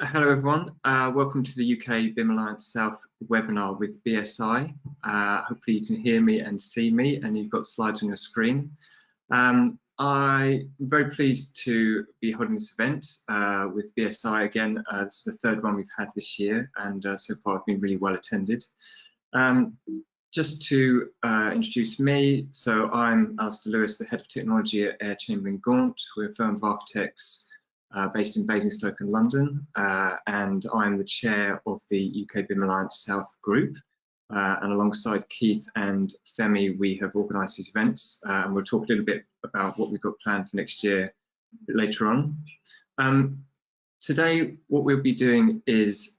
Hello everyone, welcome to the UKBIMA South webinar with BSI. Hopefully you can hear me and see me and you've got slides on your screen. I'm very pleased to be holding this event with BSI again. This is the third one we've had this year and so far it's been really well attended. Just to introduce me, so I'm Alistair Lewis, the Head of Technology at Air Chamberlain Gaunt. We're a firm of architects based in Basingstoke and London, and I'm the chair of the UKBIMA South group. And alongside Keith and Femi, we have organised these events, and we'll talk a little bit about what we've got planned for next year a bit later on. Today, what we'll be doing is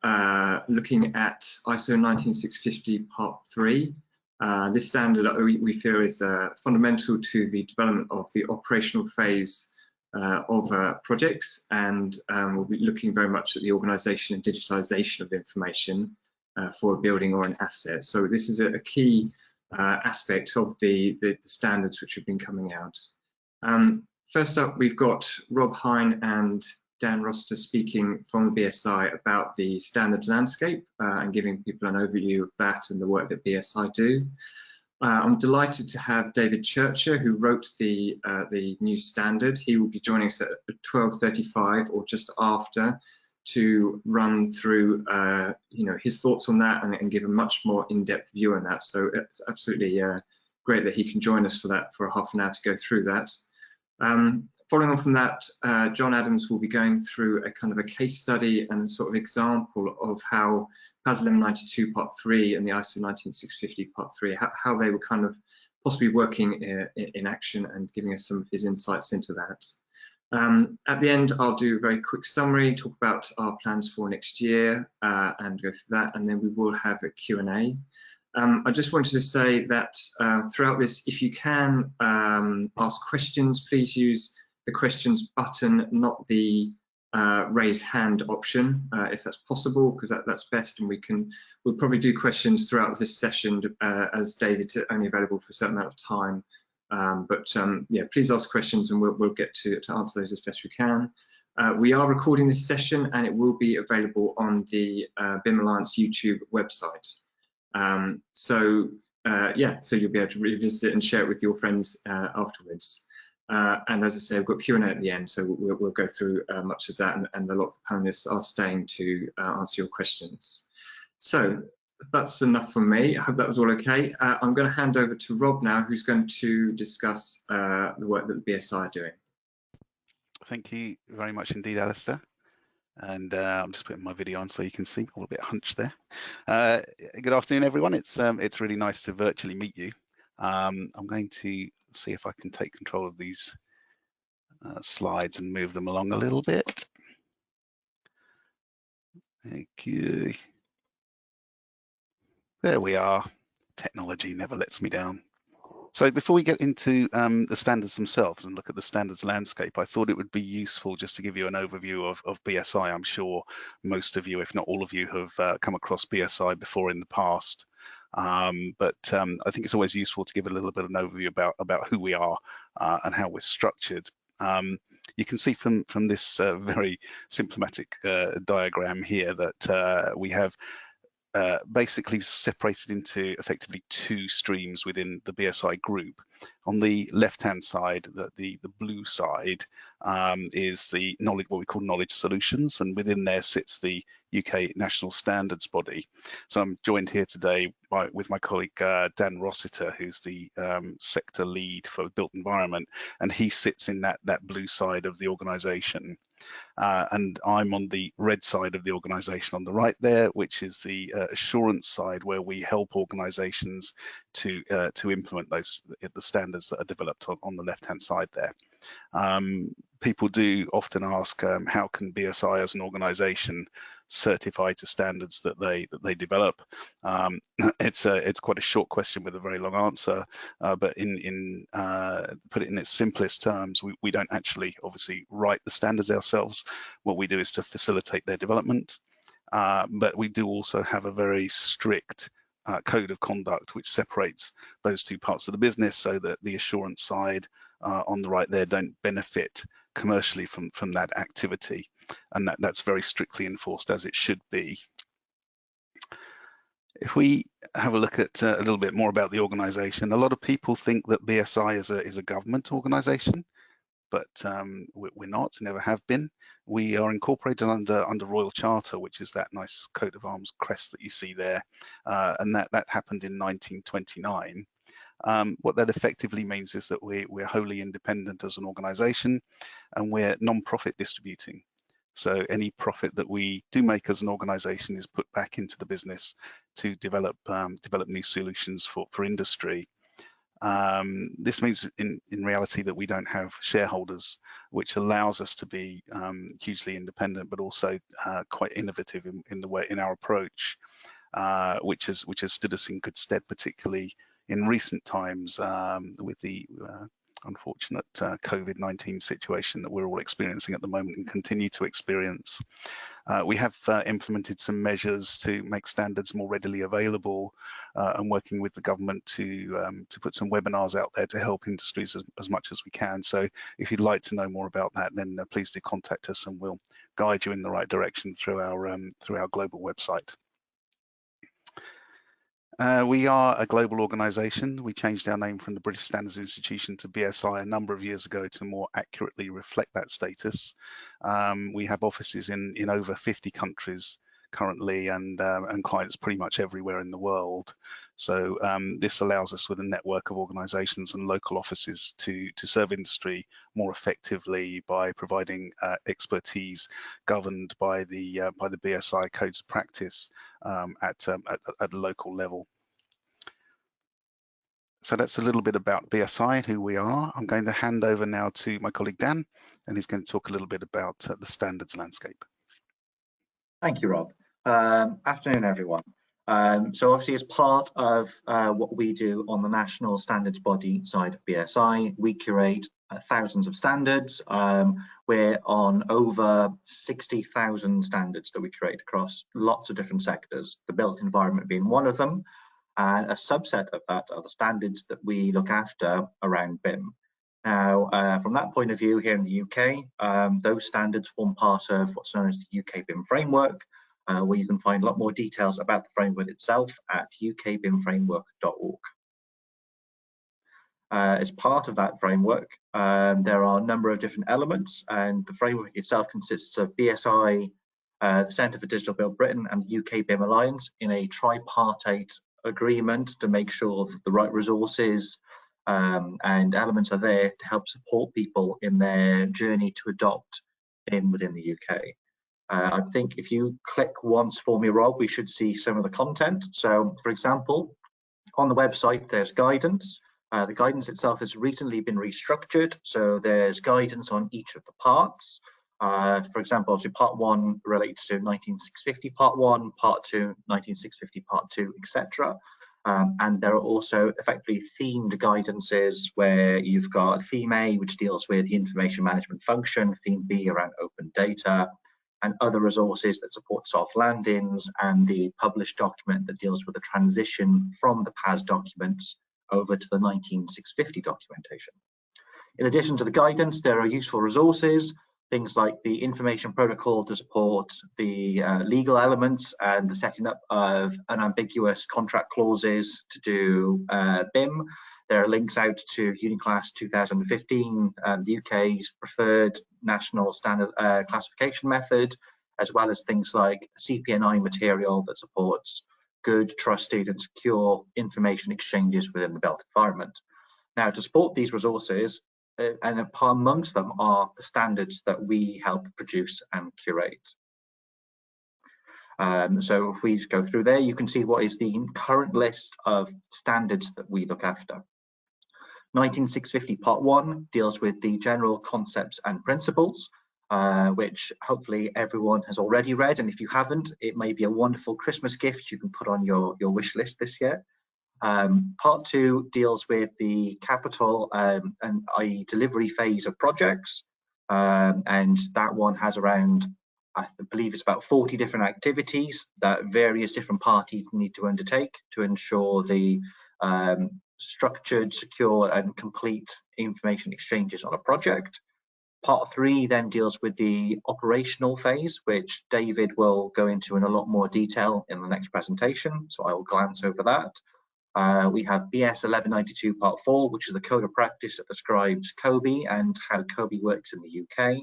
looking at ISO 19650 Part 3. This standard we feel is fundamental to the development of the operational phase of projects, and we'll be looking very much at the organisation and digitalisation of information for a building or an asset. So this is a key aspect of the standards which have been coming out. First up, we've got Rob Hine and Dan Rossiter speaking from the BSI about the standards landscape and giving people an overview of that and the work that BSI do. I'm delighted to have David Churcher, who wrote the new standard. He will be joining us at 12:35 or just after to run through his thoughts on that and give a much more in-depth view on that. So it's absolutely great that he can join us for that for half an hour to go through that. Following on from that, John Adams will be going through a kind of a case study and a sort of example of how PAS 1192 Part 3 and the ISO 19650 Part 3, how they were kind of possibly working in action, and giving us some of his insights into that. At the end, I'll do a very quick summary, talk about our plans for next year and go through that, and then we will have a Q&A. I just wanted to say that throughout this, if you can ask questions, please use the questions button, not the raise hand option, if that's possible, because that's best, and we'll probably do questions throughout this session as David's only available for a certain amount of time. Yeah, please ask questions and we'll get to answer those as best we can. We are recording this session and it will be available on the BIM Alliance YouTube website. So you'll be able to revisit it and share it with your friends afterwards. And as I say, I've got Q&A at the end, so we'll go through much of that, and a lot of the panelists are staying to answer your questions. So that's enough from me. I hope that was all okay. I'm going to hand over to Rob now, who's going to discuss the work that the BSI are doing. Thank you very much indeed, Alistair. And I'm just putting my video on so you can see me all a bit hunched there. Good afternoon, everyone. It's really nice to virtually meet you. I'm going to see if I can take control of these slides and move them along a little bit. Okay. There we are. Technology never lets me down. So before we get into the standards themselves and look at the standards landscape, I thought it would be useful just to give you an overview of BSI. I'm sure most of you, if not all of you, have come across BSI before in the past. I think it's always useful to give a little bit of an overview about who we are and how we're structured. You can see from this very symptomatic diagram here that we have basically separated into effectively two streams within the BSI group. On the left-hand side, the blue side is the knowledge, what we call knowledge solutions, and within there sits the UK National Standards body. So I'm joined here today with my colleague Dan Rossiter, who's the sector lead for built environment, and he sits in that blue side of the organisation. And I'm on the red side of the organisation on the right there, which is the assurance side, where we help organisations to implement the standards that are developed on the left-hand side there. People do often ask, how can BSI as an organisation certify to standards that they develop? It's quite a short question with a very long answer, but put it in its simplest terms, we don't actually obviously write the standards ourselves. What we do is to facilitate their development, but we do also have a very strict code of conduct which separates those two parts of the business, so that the assurance side on the right there don't benefit commercially from that activity. and that's very strictly enforced, as it should be. If we have a look at a little bit more about the organisation, a lot of people think that BSI is a government organisation, but we're not, never have been. We are incorporated under Royal Charter, which is that nice coat of arms crest that you see there, and that happened in 1929. What that effectively means is that we're wholly independent as an organisation, and we're non-profit distributing. So any profit that we do make as an organisation is put back into the business to develop new solutions for industry. This means in reality that we don't have shareholders, which allows us to be hugely independent, but also quite innovative in our approach, which has stood us in good stead, particularly in recent times with the unfortunate COVID-19 situation that we're all experiencing at the moment and continue to experience. We have implemented some measures to make standards more readily available, and working with the government to put some webinars out there to help industries as much as we can. So if you'd like to know more about that, then please do contact us and we'll guide you in the right direction through our global website. We are a global organisation. We changed our name from the British Standards Institution to BSI a number of years ago to more accurately reflect that status. We have offices in over 50 countries currently, and clients pretty much everywhere in the world. So this allows us with a network of organisations and local offices to serve industry more effectively by providing expertise governed by the BSI codes of practice at a local level. So that's a little bit about BSI and who we are. I'm going to hand over now to my colleague Dan, and he's going to talk a little bit about the standards landscape. Thank you, Rob. Afternoon, everyone. So obviously, as part of what we do on the national standards body side of BSI, we curate thousands of standards. We're on over 60,000 standards that we curate across lots of different sectors, the built environment being one of them. And a subset of that are the standards that we look after around BIM. Now, from that point of view, here in the UK, those standards form part of what's known as the UKBIMA Framework, where you can find a lot more details about the framework itself at ukbimframework.org. As part of that framework, there are a number of different elements, and the framework itself consists of BSI, the Centre for Digital Build Britain, and the UK BIM Alliance in a tripartite agreement to make sure that the right resources and elements are there to help support people in their journey to adopt BIM within the UK. I think if you click once for me, Rob, we should see some of the content. So, for example, on the website, there's guidance. The guidance itself has recently been restructured, so there's guidance on each of the parts. For example, obviously part 1 relates to 19650 part 1, part 2, 19650 part 2, etc. And there are also effectively themed guidances where you've got theme A, which deals with the information management function, theme B around open data, and other resources that support soft landings, and the published document that deals with the transition from the PAS documents over to the 19650 documentation. In addition to the guidance, there are useful resources, things like the information protocol to support the legal elements and the setting up of unambiguous contract clauses to do BIM. There are links out to Uniclass 2015, the UK's preferred national standard classification method, as well as things like CPNI material that supports good, trusted and secure information exchanges within the built environment. Now, to support these resources, and amongst them are the standards that we help produce and curate. So if we just go through there, you can see what is the current list of standards that we look after. 19650 Part 1 deals with the general concepts and principles, which hopefully everyone has already read, and if you haven't, it may be a wonderful Christmas gift you can put on your wish list this year. Part 2 deals with the capital and i.e. delivery phase of projects, and that one has around, I believe it's about 40 different activities that various different parties need to undertake to ensure the structured, secure and complete information exchanges on a project. Part 3 then deals with the operational phase, which David will go into in a lot more detail in the next presentation, so I will glance over that. We have BS 1192 Part 4, which is the code of practice that describes COBI and how COBI works in the UK.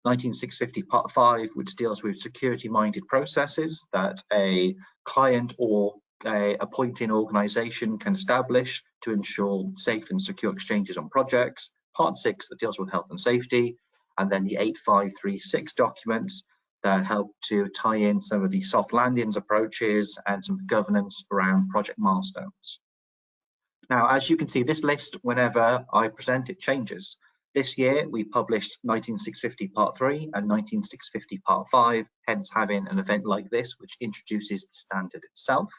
19650 Part 5, which deals with security-minded processes that a client or a appointing organisation can establish to ensure safe and secure exchanges on projects. Part 6 that deals with health and safety, and then the 8536 documents that help to tie in some of the soft landings approaches and some governance around project milestones. Now, as you can see, this list, whenever I present it, changes. This year, we published 19650 Part 3 and 19650 Part 5, hence having an event like this, which introduces the standard itself.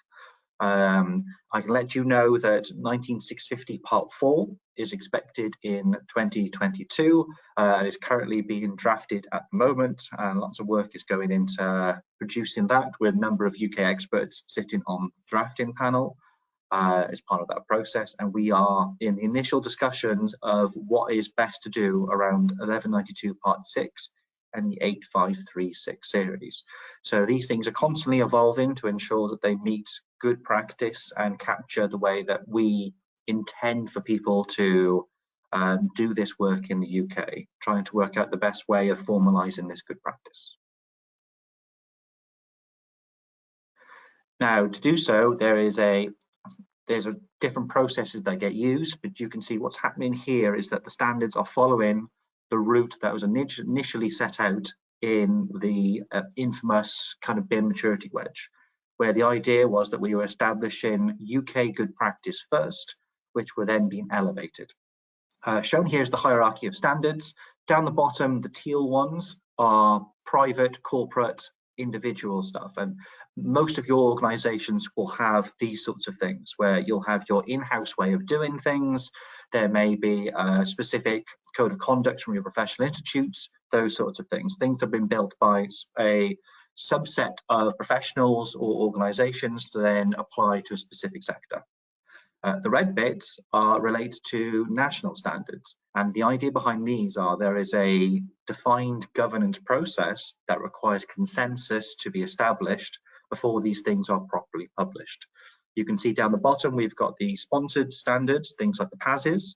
I can let you know that 19650 Part 4 is expected in 2022 and is currently being drafted at the moment, and lots of work is going into producing that with a number of UK experts sitting on the drafting panel as part of that process, and we are in the initial discussions of what is best to do around 1192 Part 6 and the 8536 series. So these things are constantly evolving to ensure that they meet good practice and capture the way that we intend for people to do this work in the UK, trying to work out the best way of formalising this good practice. Now, to do so, there's different processes that get used, but you can see what's happening here is that the standards are following the route that was initially set out in the infamous kind of BIM maturity wedge, where the idea was that we were establishing UK good practice first, which were then being elevated. Shown here is the hierarchy of standards. Down the bottom, the teal ones are private, corporate, individual stuff, and most of your organizations will have these sorts of things where you'll have your in-house way of doing things. There may be a specific code of conduct from your professional institutes, those sorts of things. Things have been built by a subset of professionals or organizations to then apply to a specific sector. The red bits are related to national standards, and the idea behind these are there is a defined governance process that requires consensus to be established before these things are properly published. You can see down the bottom we've got the sponsored standards, things like the PASs,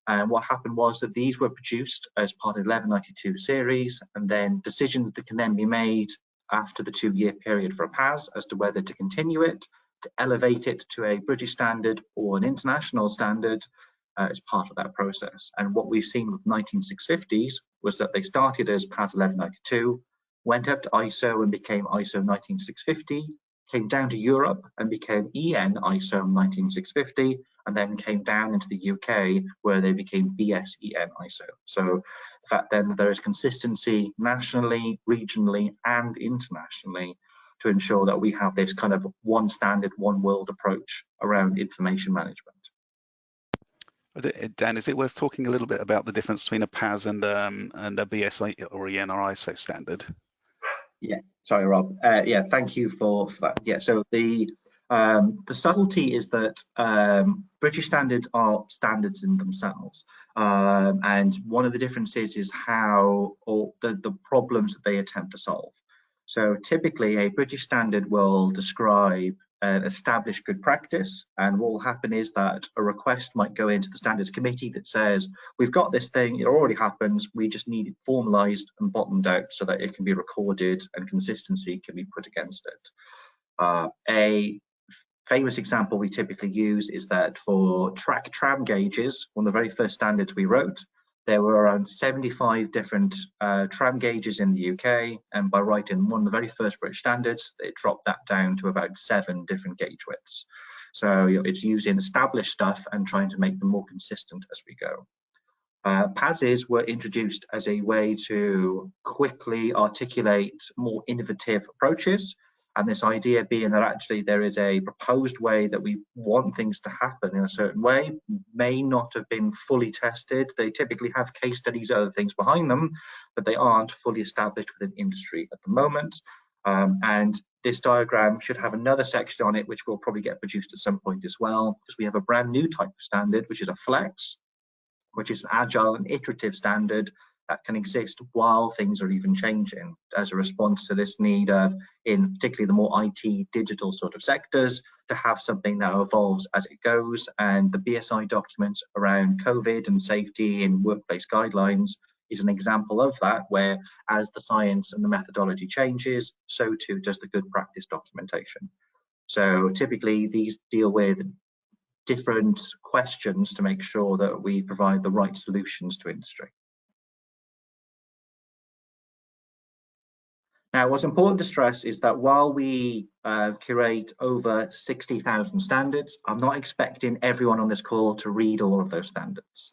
and what happened was that these were produced as part of the 1192 series, and then decisions that can then be made after the 2-year period for a PAS as to whether to continue it, to elevate it to a British standard or an international standard as part of that process. And what we've seen with 19650s was that they started as PAS 1192, went up to ISO and became ISO 19650, came down to Europe and became EN ISO 19650, and then came down into the UK where they became BSEN ISO. So the fact then that there is consistency nationally, regionally and internationally to ensure that we have this kind of one standard, one world approach around information management. Dan, is it worth talking a little bit about the difference between a PAS and a BSI or EN or ISO standard? Yeah, sorry, Rob. Yeah, thank you for that. Yeah, so the subtlety is that British standards are standards in themselves, and one of the differences is how or the problems that they attempt to solve. So typically a British standard will describe an established good practice, and what will happen is that a request might go into the standards committee that says, we've got this thing, it already happens, we just need it formalized and bottomed out so that it can be recorded and consistency can be put against it. A famous example we typically use is that for track tram gauges, one of the very first standards we wrote, there were around 75 different tram gauges in the UK, and by writing one of the very first British standards, they dropped that down to about 7 different gauge widths. So it's using established stuff and trying to make them more consistent as we go. PASs were introduced as a way to quickly articulate more innovative approaches, and this idea being that actually there is a proposed way that we want things to happen in a certain way may not have been fully tested. They typically have case studies, other things behind them, but they aren't fully established within industry at the moment. And this diagram should have another section on it, which will probably get produced at some point as well, because we have a brand new type of standard, which is a flex, which is an agile and iterative standard that can exist while things are even changing as a response to this need of, in particularly the more IT digital sort of sectors, to have something that evolves as it goes. And the BSI documents around COVID and safety and workplace guidelines is an example of that, where as the science and the methodology changes, so too does the good practice documentation. So typically these deal with different questions to make sure that we provide the right solutions to industry. Now, what's important to stress is that while we curate over 60,000 standards, I'm not expecting everyone on this call to read all of those standards,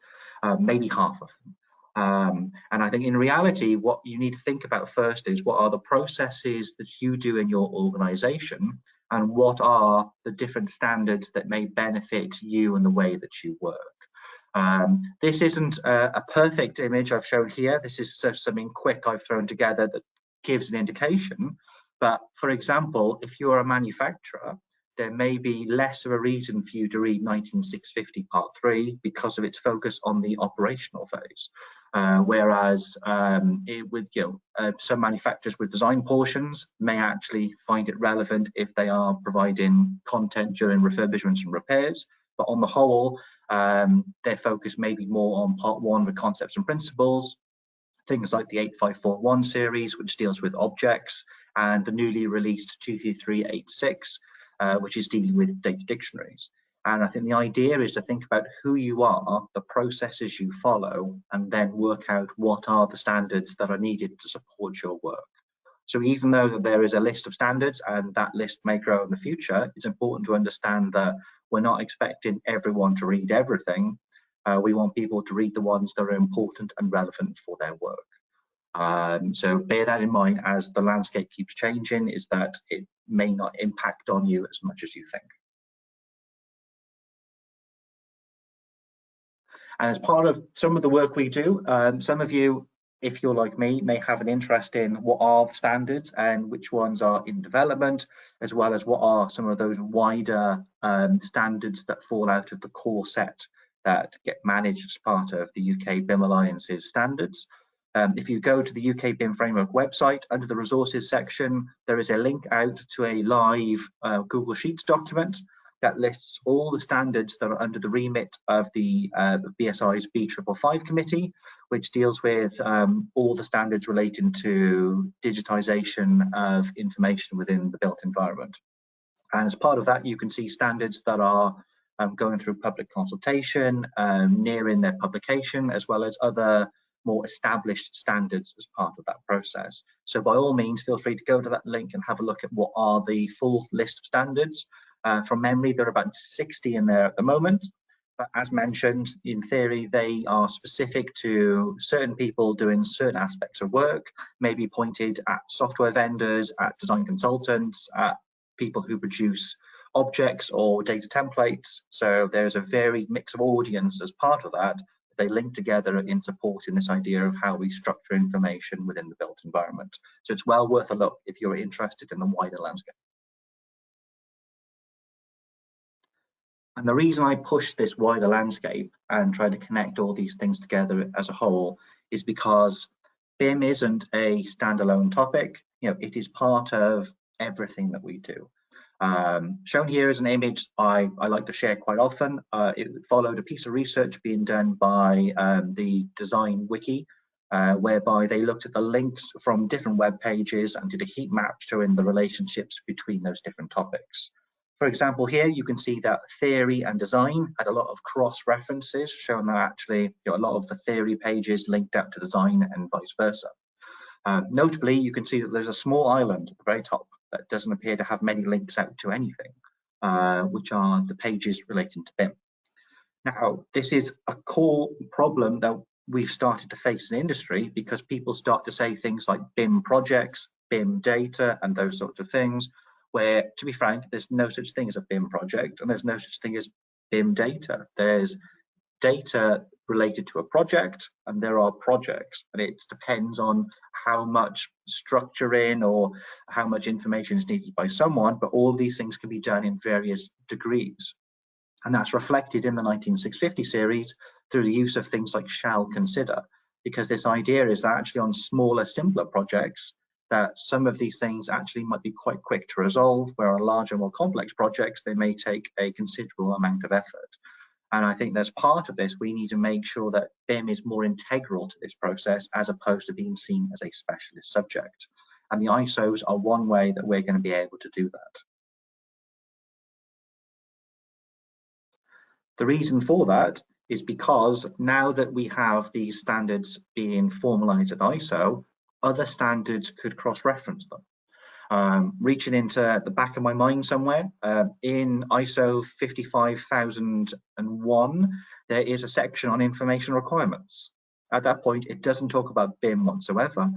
maybe half of them. And I think in reality, what you need to think about first is what are the processes that you do in your organization, and what are the different standards that may benefit you and the way that you work. This isn't a perfect image I've shown here. This is something quick I've thrown together that gives an indication. But for example, if you're a manufacturer, there may be less of a reason for you to read 19650 Part 3 because of its focus on the operational phase. Whereas some manufacturers with design portions may actually find it relevant if they are providing content during refurbishments and repairs. But on the whole, their focus may be more on Part 1 with concepts and principles, things like the 8541 series, which deals with objects, and the newly released 23386, which is dealing with data dictionaries. And I think the idea is to think about who you are, the processes you follow, and then work out what are the standards that are needed to support your work. So even though that there is a list of standards and that list may grow in the future, it's important to understand that we're not expecting everyone to read everything. We want people to read the ones that are important and relevant for their work. So bear that in mind as the landscape keeps changing, is that it may not impact on you as much as you think. And as part of some of the work we do, some of you, if you're like me, may have an interest in what are the standards and which ones are in development, as well as what are some of those wider standards that fall out of the core set that get managed as part of the UK BIM Alliance's standards. If you go to the UK BIM Framework website, under the resources section, there is a link out to a live Google Sheets document that lists all the standards that are under the remit of the BSI's B555 committee, which deals with all the standards relating to digitization of information within the built environment. And as part of that, you can see standards that are going through public consultation, nearing their publication, as well as other more established standards as part of that process. So by all means, feel free to go to that link and have a look at what are the full list of standards. From memory, there are about 60 in there at the moment. But as mentioned, in theory, they are specific to certain people doing certain aspects of work, maybe pointed at software vendors, at design consultants, at people who produce objects or data templates. So there's a varied mix of audience as part of that. They link together in supporting this idea of how we structure information within the built environment. So it's well worth a look if you're interested in the wider landscape. And the reason I push this wider landscape and try to connect all these things together as a whole is because BIM isn't a standalone topic. It is part of everything that we do. Shown here is an image I like to share quite often. It followed a piece of research being done by the Design Wiki, whereby they looked at the links from different web pages and did a heat map showing the relationships between those different topics. For example, here you can see that theory and design had a lot of cross references, showing that actually a lot of the theory pages linked out to design and vice versa. Notably, you can see that there's a small island at the very top that doesn't appear to have many links out to anything, which are the pages relating to BIM. Now, this is a core problem that we've started to face in industry, because people start to say things like BIM projects, BIM data, and those sorts of things, where, to be frank, there's no such thing as a BIM project, and there's no such thing as BIM data. There's data related to a project, and there are projects, and it depends on how much structuring or how much information is needed by someone, but all these things can be done in various degrees. And that's reflected in the 19650 series through the use of things like shall consider. because this idea is that actually on smaller, simpler projects, that some of these things actually might be quite quick to resolve, where on larger, more complex projects, they may take a considerable amount of effort. And I think as part of this, we need to make sure that BIM is more integral to this process as opposed to being seen as a specialist subject. And the ISOs are one way that we're going to be able to do that. The reason for that is because now that we have these standards being formalized at ISO, other standards could cross-reference them. Reaching into the back of my mind somewhere, in ISO 55001, there is a section on information requirements. At that point, it doesn't talk about BIM whatsoever,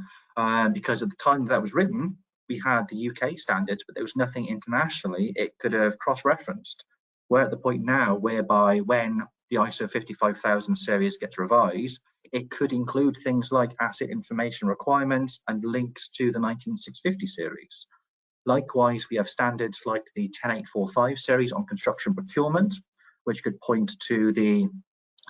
because at the time that was written, we had the UK standards, but there was nothing internationally it could have cross-referenced. We're at the point now whereby when the ISO 55000 series gets revised, it could include things like asset information requirements and links to the 19650 series. Likewise, we have standards like the 10845 series on construction procurement, which could point to the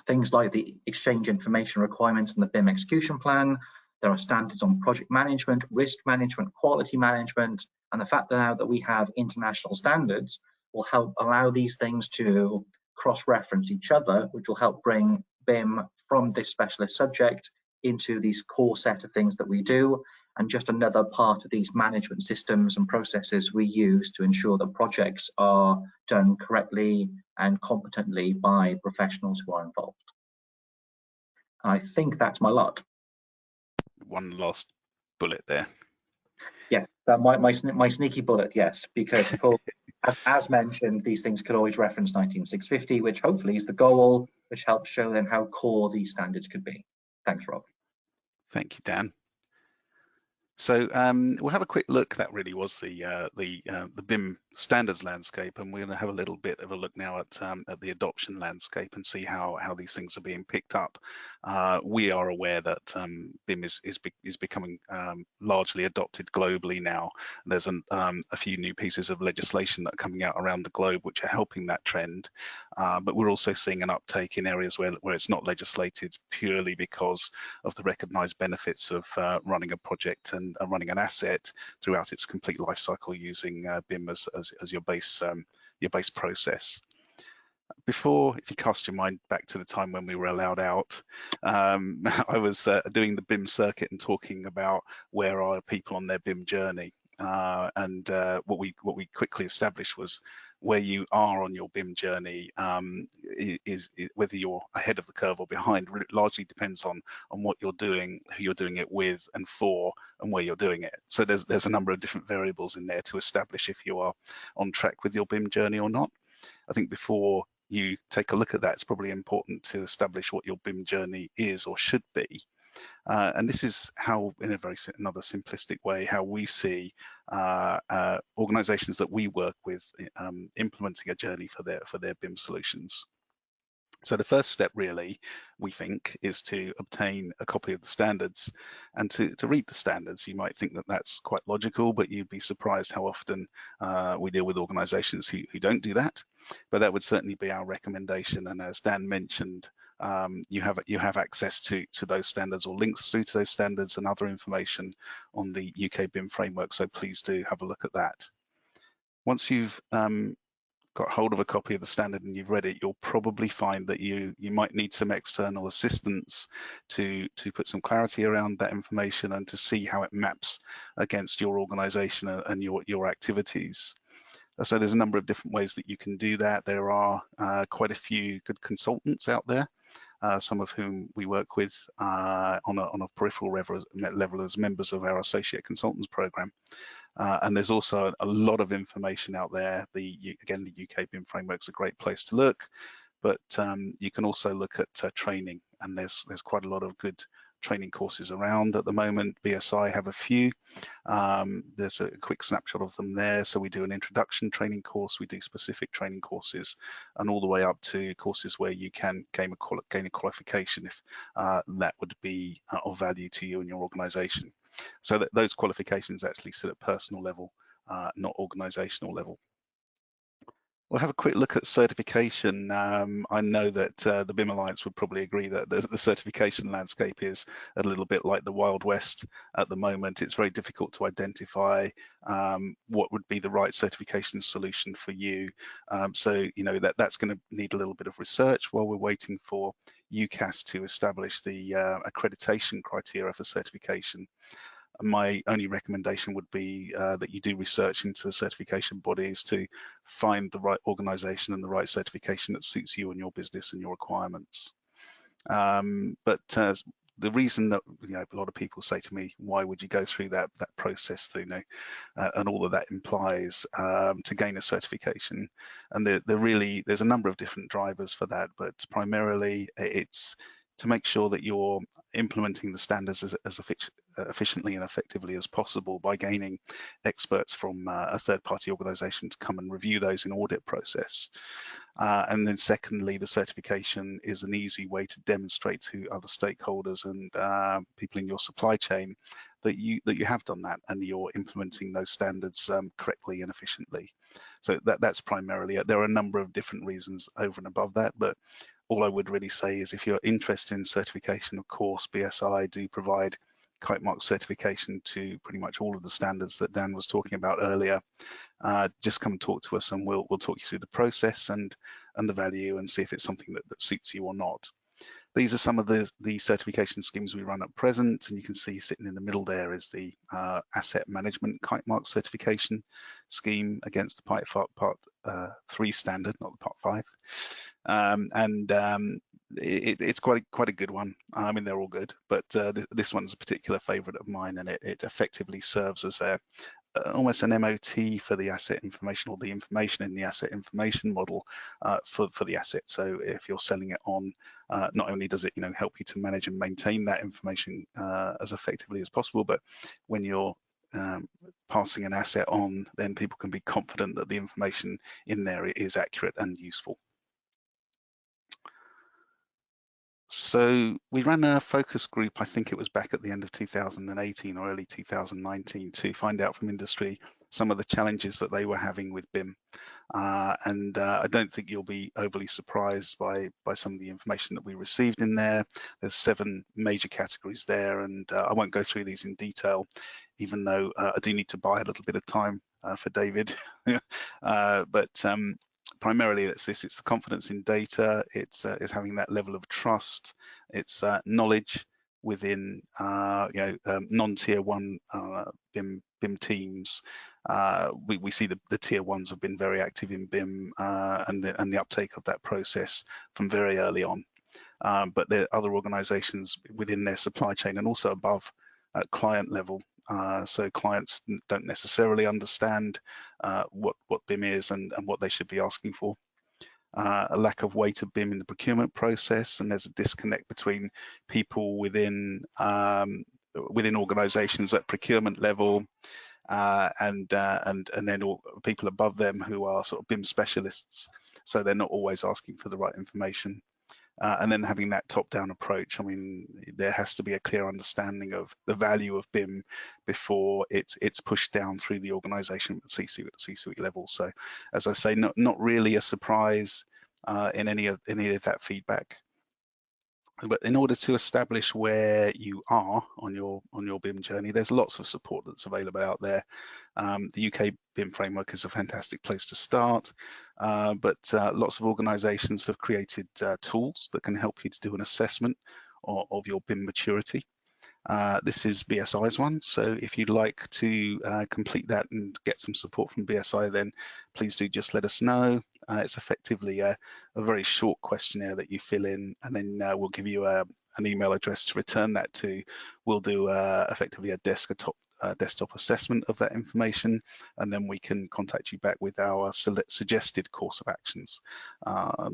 things like the exchange information requirements and the BIM execution plan. There are standards on project management, risk management, quality management, and the fact that now that we have international standards will help allow these things to cross-reference each other, which will help bring BIM from this specialist subject into these core set of things that we do, and just another part of these management systems and processes we use to ensure that projects are done correctly and competently by professionals who are involved. I think that's my lot. One last bullet there. Yeah, that my sneaky bullet, yes, because of course, as mentioned, these things could always reference 19650, which hopefully is the goal, which helps show them how core these standards could be. Thanks, Rob. Thank you, Dan. So we'll have a quick look. That really was the BIM standards landscape, and we're going to have a little bit of a look now at the adoption landscape and see how these things are being picked up. We are aware that BIM is becoming largely adopted globally now. There's a few new pieces of legislation that are coming out around the globe which are helping that trend, but we're also seeing an uptake in areas where it's not legislated purely because of the recognised benefits of running a project and running an asset throughout its complete life cycle using BIM as your base process. Before, if you cast your mind back to the time when we were allowed out, I was doing the BIM circuit and talking about where are people on their BIM journey, and what we quickly established was where you are on your BIM journey is whether you're ahead of the curve or behind. It largely depends on what you're doing, who you're doing it with and for, and where you're doing it. So there's a number of different variables in there to establish if you are on track with your BIM journey or not. I think before you take a look at that, it's probably important to establish what your BIM journey is or should be. And this is how, in another simplistic way, how we see organizations that we work with implementing a journey for their BIM solutions. So the first step, really, we think, is to obtain a copy of the standards and to read the standards. You might think that that's quite logical, but you'd be surprised how often we deal with organizations who don't do that. But that would certainly be our recommendation. And as Dan mentioned, you have access to those standards or links through to those standards and other information on the UK BIM framework. So please do have a look at that. Once you've got hold of a copy of the standard and you've read it, you'll probably find that you might need some external assistance to put some clarity around that information and to see how it maps against your organization and your activities. So there's a number of different ways that you can do that. There are quite a few good consultants out there, some of whom we work with on a peripheral level as members of our associate consultants program. And there's also a lot of information out there. Again, the UK BIM Framework's a great place to look, but you can also look at training, and there's quite a lot of good training courses around at the moment. BSI have a few. There's a quick snapshot of them there. So we do an introduction training course, we do specific training courses, and all the way up to courses where you can gain a qualification if that would be of value to you and your organization. So that those qualifications actually sit at personal level, not organizational level. We'll have a quick look at certification. I know that the BIM Alliance would probably agree that the certification landscape is a little bit like the Wild West at the moment. It's very difficult to identify what would be the right certification solution for you. So, you know, that's going to need a little bit of research while we're waiting for UKAS to establish the accreditation criteria for certification. My only recommendation would be that you do research into the certification bodies to find the right organization and the right certification that suits you and your business and your requirements. The reason that, you know, a lot of people say to me, why would you go through that process, you know, and all that implies to gain a certification? And there's a number of different drivers for that, but primarily it's to make sure that you're implementing the standards as efficiently and effectively as possible by gaining experts from a third-party organization to come and review those in audit process. And then secondly, the certification is an easy way to demonstrate to other stakeholders and people in your supply chain that you have done that and you're implementing those standards correctly and efficiently. So that's primarily it. There are a number of different reasons over and above that, but all I would really say is if you're interested in certification, of course, BSI do provide kite mark certification to pretty much all of the standards that Dan was talking about earlier. Just come and talk to us and we'll talk you through the process and the value and see if it's something that suits you or not. These are some of the certification schemes we run at present, and you can see sitting in the middle there is the asset management kite mark certification scheme against the Part 3 standard, not the Part 5. It's quite a good one. I mean, they're all good, but this one's a particular favorite of mine, and it effectively serves as almost an MOT for the asset information, or the information in the asset information model for the asset. So if you're selling it on, not only does it, you know, help you to manage and maintain that information as effectively as possible, but when you're passing an asset on, then people can be confident that the information in there is accurate and useful. So we ran a focus group, I think it was back at the end of 2018 or early 2019, to find out from industry some of the challenges that they were having with BIM. I don't think you'll be overly surprised by some of the information that we received in there. There's 7 major categories there, and I won't go through these in detail, even though I do need to buy a little bit of time for David. Primarily it's this: it's the confidence in data, it's having that level of trust, it's knowledge within non-tier 1 BIM teams. We see the tier 1s have been very active in BIM and the uptake of that process from very early on. But there are other organizations within their supply chain and also above at client level. So clients don't necessarily understand what BIM is and what they should be asking for. A lack of weight of BIM in the procurement process, and there's a disconnect between people within organizations at procurement level and then all people above them who are sort of BIM specialists. So they're not always asking for the right information. And then having that top-down approach, I mean, there has to be a clear understanding of the value of BIM before it's pushed down through the organisation at C-suite level. So, as I say, not really a surprise in any of that feedback. But in order to establish where you are on your BIM journey, there's lots of support that's available out there. The UK BIM Framework is a fantastic place to start, but lots of organisations have created tools that can help you to do an assessment of your BIM maturity. This is BSI's one, so if you'd like to complete that and get some support from BSI, then please do just let us know. It's effectively a very short questionnaire that you fill in, and then we'll give you an email address to return that to. We'll do effectively a desktop assessment of that information, and then we can contact you back with our suggested course of actions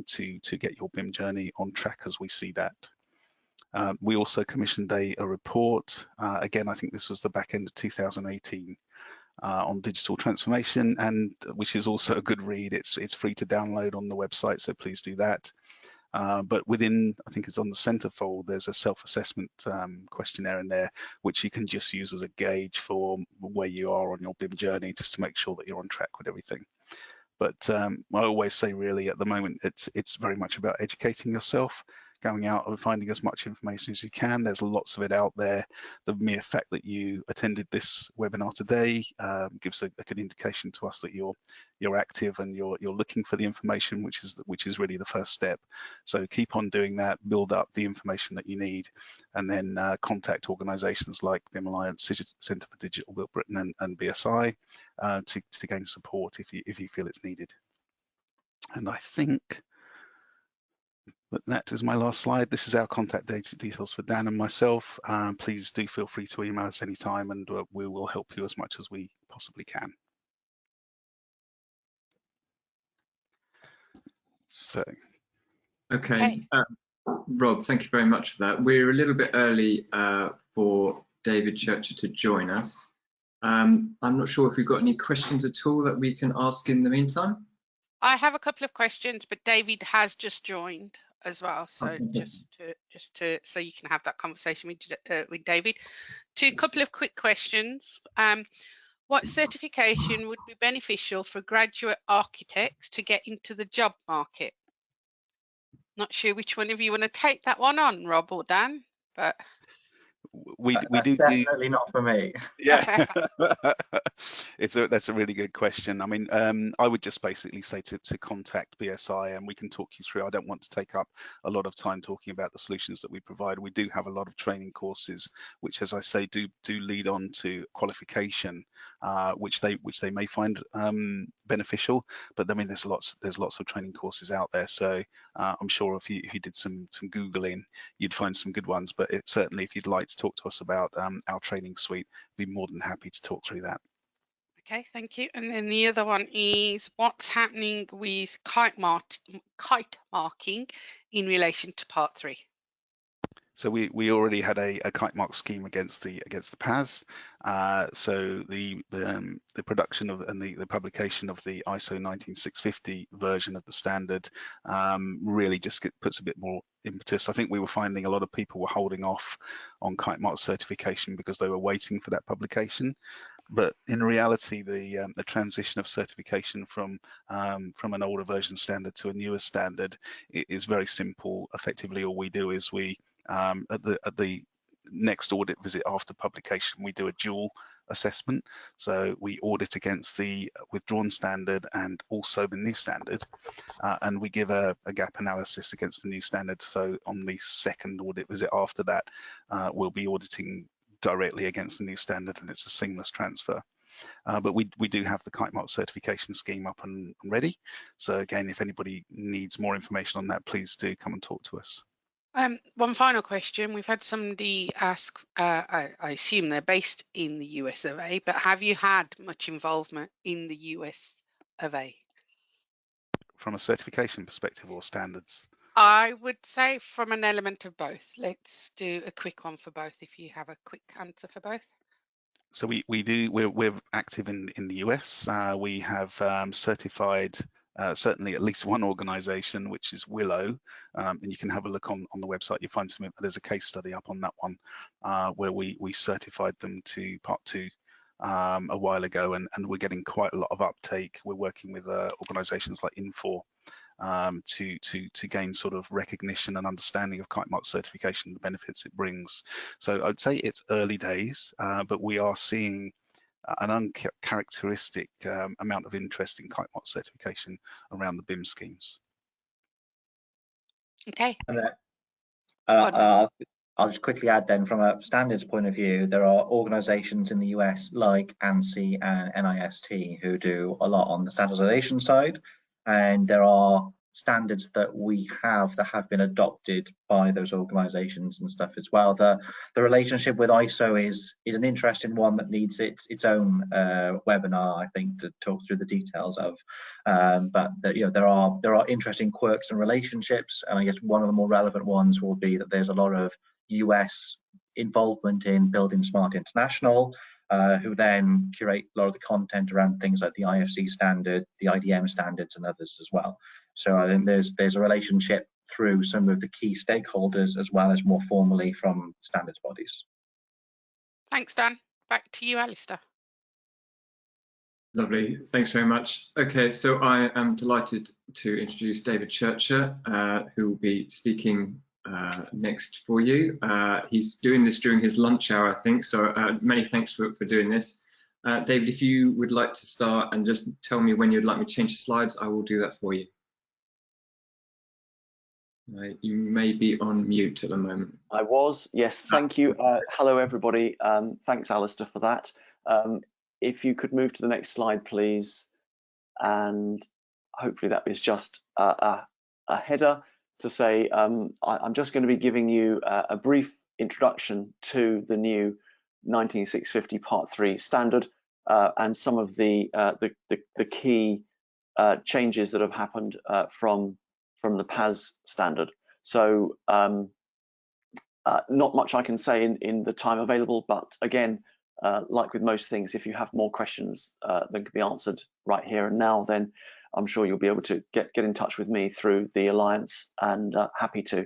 to get your BIM journey on track as we see that. We also commissioned a report, again, I think this was the back end of 2018, on digital transformation, and which is also a good read. It's free to download on the website, so please do that. But within, I think it's on the centerfold, there's a self-assessment questionnaire in there, which you can just use as a gauge for where you are on your BIM journey, just to make sure that you're on track with everything. But I always say, really, at the moment, it's very much about educating yourself, going out and finding as much information as you can. There's lots of it out there. The mere fact that you attended this webinar today gives a good indication to us that you're active and you're looking for the information, which is really the first step. So keep on doing that, build up the information that you need, and then contact organisations like BIM Alliance, Centre for Digital Build Britain, and BSI to gain support if you feel it's needed. And I think that is my last slide. This is our contact details for Dan and myself. Please do feel free to email us anytime, and we will help you as much as we possibly can. So, okay. Rob, thank you very much for that. We're a little bit early for David Churcher to join us. I'm not sure if we've got any questions at all that we can ask in the meantime. I have a couple of questions, but David has just joined as well, so just to so you can have that conversation with David. A couple of quick questions. What certification would be beneficial for graduate architects to get into the job market? Not sure which one of you want to take that one on, Rob or Dan, but we do definitely not for me. Yeah, that's a really good question. I mean, I would just basically say to contact BSI, and we can talk you through. I don't want to take up a lot of time talking about the solutions that we provide. We do have a lot of training courses, which, as I say, do lead on to qualification, which they may find beneficial. But I mean, there's lots of training courses out there. So I'm sure if you did some Googling, you'd find some good ones. But certainly, if you'd like to talk to us about our training suite, be more than happy to talk through that. Okay, thank you. And then the other one is, what's happening with kite marking in relation to part 3? So we already had a kite mark scheme against the PAS. So the production of and the publication of the ISO 19650 version of the standard really just puts a bit more impetus. I think we were finding a lot of people were holding off on kite mark certification because they were waiting for that publication. But in reality, the transition of certification from an older version standard to a newer standard is very simple. Effectively, all we do is we at the next audit visit after publication, we do a dual assessment. So we audit against the withdrawn standard and also the new standard, and we give a gap analysis against the new standard. So on the second audit visit after that, we'll be auditing directly against the new standard, and it's a seamless transfer. But we do have the kite mark certification scheme up and ready. So again, if anybody needs more information on that, please do come and talk to us. One final question. We've had somebody ask, I assume they're based in the US of A, but have you had much involvement in the US of A? From a certification perspective or standards? I would say from an element of both. Let's do a quick one for both if you have a quick answer for both. So we're active in the US. We have certified certainly at least one organization, which is Willow, and you can have a look on the website. You find some, there's a case study up on that one where we certified them to part 2 a while ago, and we're getting quite a lot of uptake. We're working with organizations like Infor to gain sort of recognition and understanding of kite mark certification, the benefits it brings. So I'd say it's early days, but we are seeing an uncharacteristic amount of interest in kite mark certification around the BIM schemes. Okay. I'll just quickly add then, from a standards point of view, there are organizations in the US like ANSI and NIST who do a lot on the standardization side, and there are standards that we have that have been adopted by those organizations and stuff as well. The relationship with ISO is an interesting one that needs its own webinar, I think, to talk through the details of. But there are interesting quirks and relationships, and I guess one of the more relevant ones will be that there's a lot of US involvement in Building Smart International, who then curate a lot of the content around things like the IFC standard, the IDM standards, and others as well. So I think there's a relationship through some of the key stakeholders as well as more formally from standards bodies. Thanks, Dan. Back to you, Alistair. Lovely, thanks very much. Okay, so I am delighted to introduce David Churcher, who will be speaking next for you. He's doing this during his lunch hour, I think, so many thanks for doing this. David, if you would like to start and just tell me when you'd like me to change the slides, I will do that for you. You may be on mute at the moment. I was, yes, thank you. Hello, everybody. Thanks, Alistair, for that. If you could move to the next slide, please. And hopefully that is just a header to say I'm just going to be giving you a brief introduction to the new 19650 Part 3 standard and some of the key changes that have happened from the PAS standard. So not much I can say in the time available, but again, like with most things, if you have more questions than can be answered right here and now, then I'm sure you'll be able to get in touch with me through the Alliance, and happy to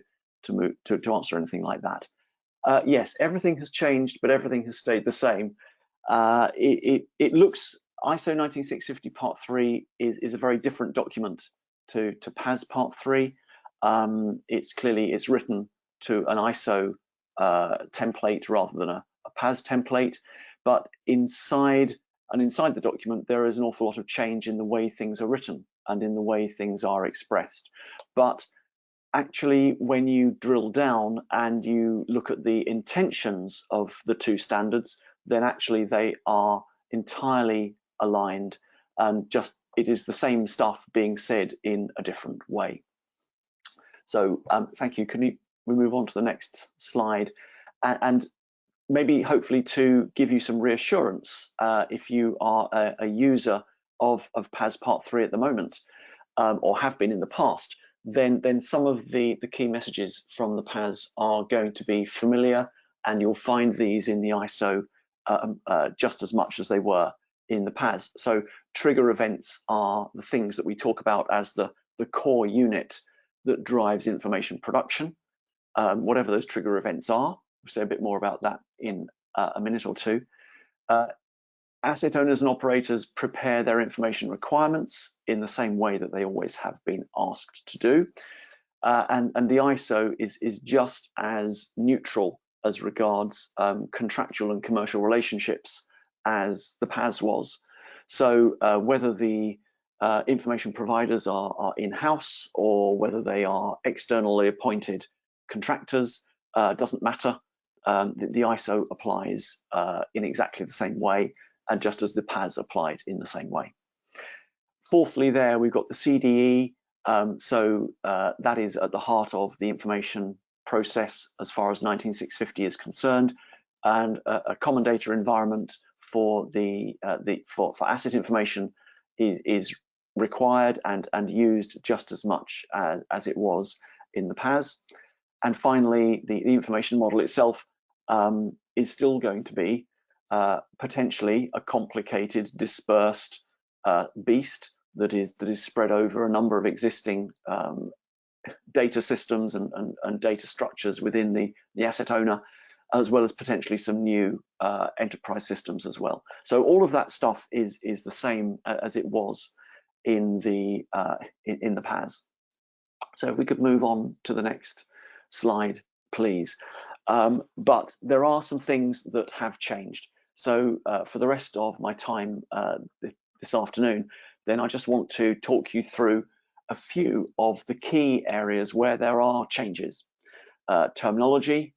answer anything like that. Yes, everything has changed, but everything has stayed the same. It looks, ISO 19650 Part 3 is a very different document to PAS Part 3. It's written to an ISO template rather than a PAS template, but inside the document there is an awful lot of change in the way things are written and in the way things are expressed. But actually, when you drill down and you look at the intentions of the two standards, then actually they are entirely aligned, and just it is the same stuff being said in a different way. So thank you. Can we move on to the next slide? And maybe hopefully to give you some reassurance if you are a user of PAS Part 3 at the moment, or have been in the past, then some of the key messages from the PAS are going to be familiar, and you'll find these in the ISO just as much as they were in the PAS. So trigger events are the things that we talk about as the core unit that drives information production, whatever those trigger events are. We'll say a bit more about that in a minute or two. Asset owners and operators prepare their information requirements in the same way that they always have been asked to do. And the ISO is just as neutral as regards contractual and commercial relationships as the PAS was. So whether the information providers are in-house or whether they are externally appointed contractors, doesn't matter. The ISO applies in exactly the same way, and just as the PAS applied in the same way. Fourthly, there we've got the CDE, so that is at the heart of the information process as far as 19650 is concerned, and a common data environment for for asset information is required and used just as much as it was in the PAS. And finally, the information model itself is still going to be potentially a complicated, dispersed beast that is spread over a number of existing data systems and data structures within the asset owner, as well as potentially some new enterprise systems as well. So all of that stuff is the same as it was in the PAS. So if we could move on to the next slide, please. But there are some things that have changed. So for the rest of my time this afternoon, then I just want to talk you through a few of the key areas where there are changes. Terminology,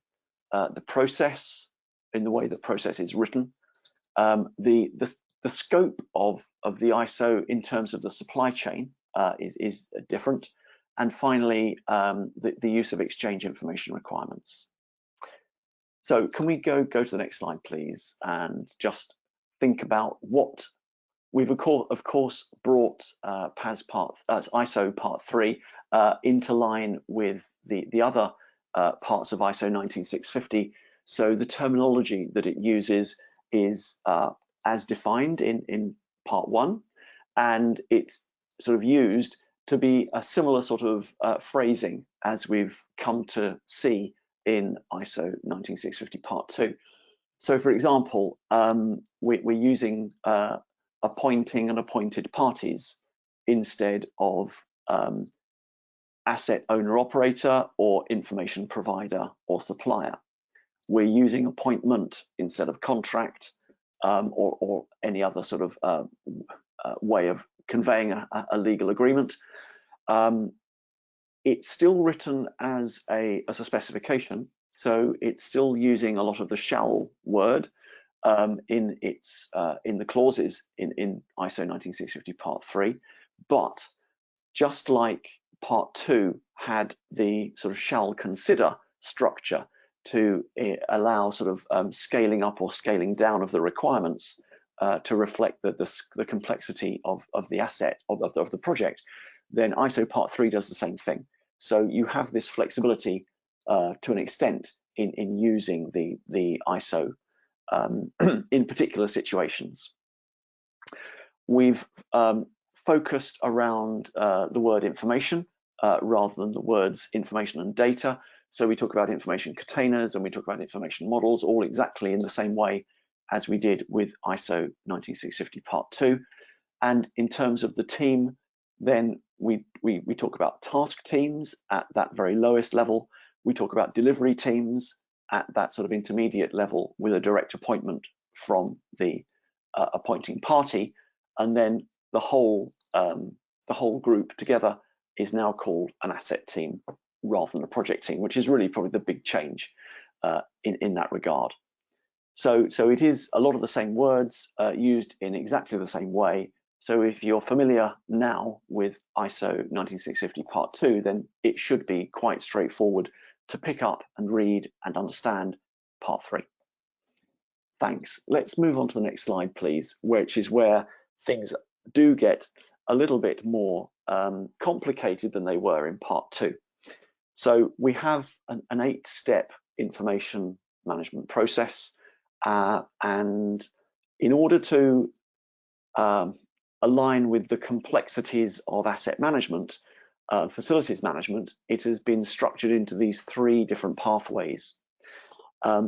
the process, in the way that process is written, the scope of the ISO in terms of the supply chain is different, and finally the use of exchange information requirements. So can we go to the next slide, please, and just think about what we've of course brought ISO Part 3 into line with the other parts of ISO 19650. So the terminology that it uses is as defined in Part 1, and it's sort of used to be a similar sort of phrasing as we've come to see in ISO 19650 Part 2. So for example, we're using appointing and appointed parties instead of asset owner operator or information provider or supplier. We're using appointment instead of contract, or any other sort of way of conveying a legal agreement. It's still written as a specification, so it's still using a lot of the shall word in the clauses in ISO 19650 Part 3, but just like Part 2 had the sort of shall consider structure to allow sort of scaling up or scaling down of the requirements to reflect the complexity of the asset of the project, then ISO Part 3 does the same thing. So you have this flexibility to an extent in using the ISO in particular situations. We've focused around the word information rather than the words information and data. So we talk about information containers and we talk about information models, all exactly in the same way as we did with ISO 19650 Part 2. And in terms of the team, then we talk about task teams at that very lowest level. We talk about delivery teams at that sort of intermediate level with a direct appointment from the appointing party, and then the whole group together is now called an asset team rather than a project team, which is really probably the big change in that regard. So it is a lot of the same words used in exactly the same way. So if you're familiar now with ISO 19650 Part 2, then it should be quite straightforward to pick up and read and understand Part 3. Thanks. Let's move on to the next slide, please, which is where things do get a little bit more complicated than they were in Part 2. So we have an 8-step information management process, and in order to align with the complexities of asset management, facilities management, it has been structured into these 3 different pathways.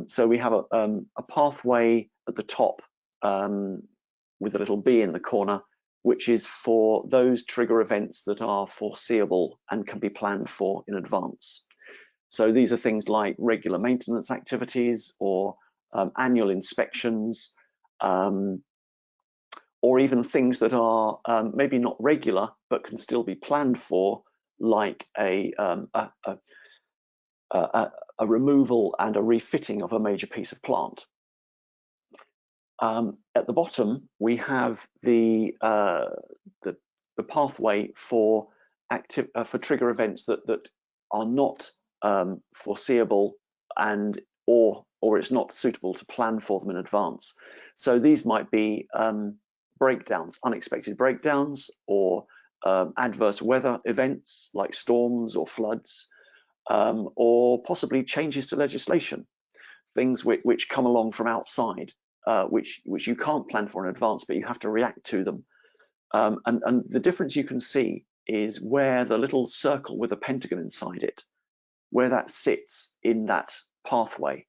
So we have a pathway at the top with a little B in the corner, which is for those trigger events that are foreseeable and can be planned for in advance. So these are things like regular maintenance activities or annual inspections, or even things that are maybe not regular but can still be planned for, like a removal and a refitting of a major piece of plant. At the bottom, we have the pathway for trigger events that are not foreseeable and or it's not suitable to plan for them in advance. So these might be breakdowns, unexpected breakdowns, or adverse weather events like storms or floods, or possibly changes to legislation, things which come along from outside, which you can't plan for in advance, but you have to react to them. And the difference you can see is where the little circle with a pentagon inside it, where that sits in that pathway.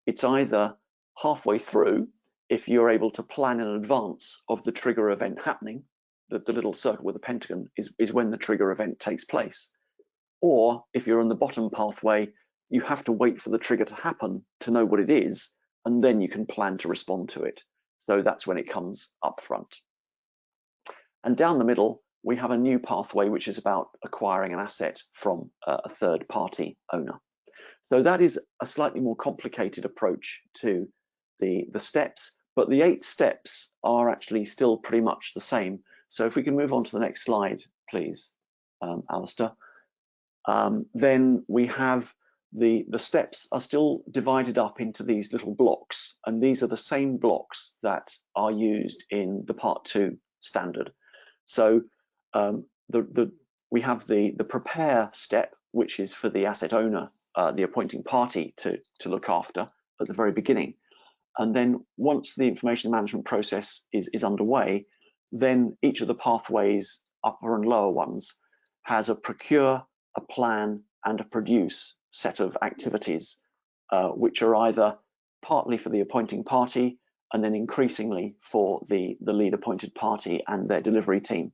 It's either halfway through, if you're able to plan in advance of the trigger event happening, that the little circle with a pentagon is when the trigger event takes place. Or if you're on the bottom pathway, you have to wait for the trigger to happen to know what it is, and then you can plan to respond to it. So that's when it comes up front. And down the middle, we have a new pathway, which is about acquiring an asset from a third-party owner. So that is a slightly more complicated approach to the steps, but the 8 steps are actually still pretty much the same. So if we can move on to the next slide, please, Alistair. Then we have the steps are still divided up into these little blocks, and these are the same blocks that are used in the Part 2 standard. So we have the prepare step, which is for the asset owner, the appointing party to look after at the very beginning. And then once the information management process is underway, then each of the pathways, upper and lower ones, has a procure, a plan, and a produce set of activities, which are either partly for the appointing party and then increasingly for the lead appointed party and their delivery team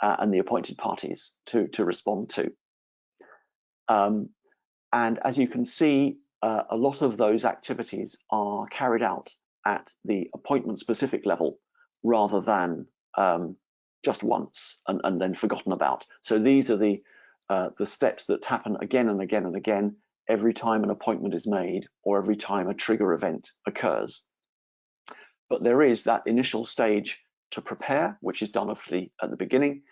and the appointed parties to respond to. And as you can see, a lot of those activities are carried out at the appointment specific level rather than just once and then forgotten about. So these are the steps that happen again and again and again every time an appointment is made or every time a trigger event occurs. But there is that initial stage to prepare, which is done obviously at the beginning,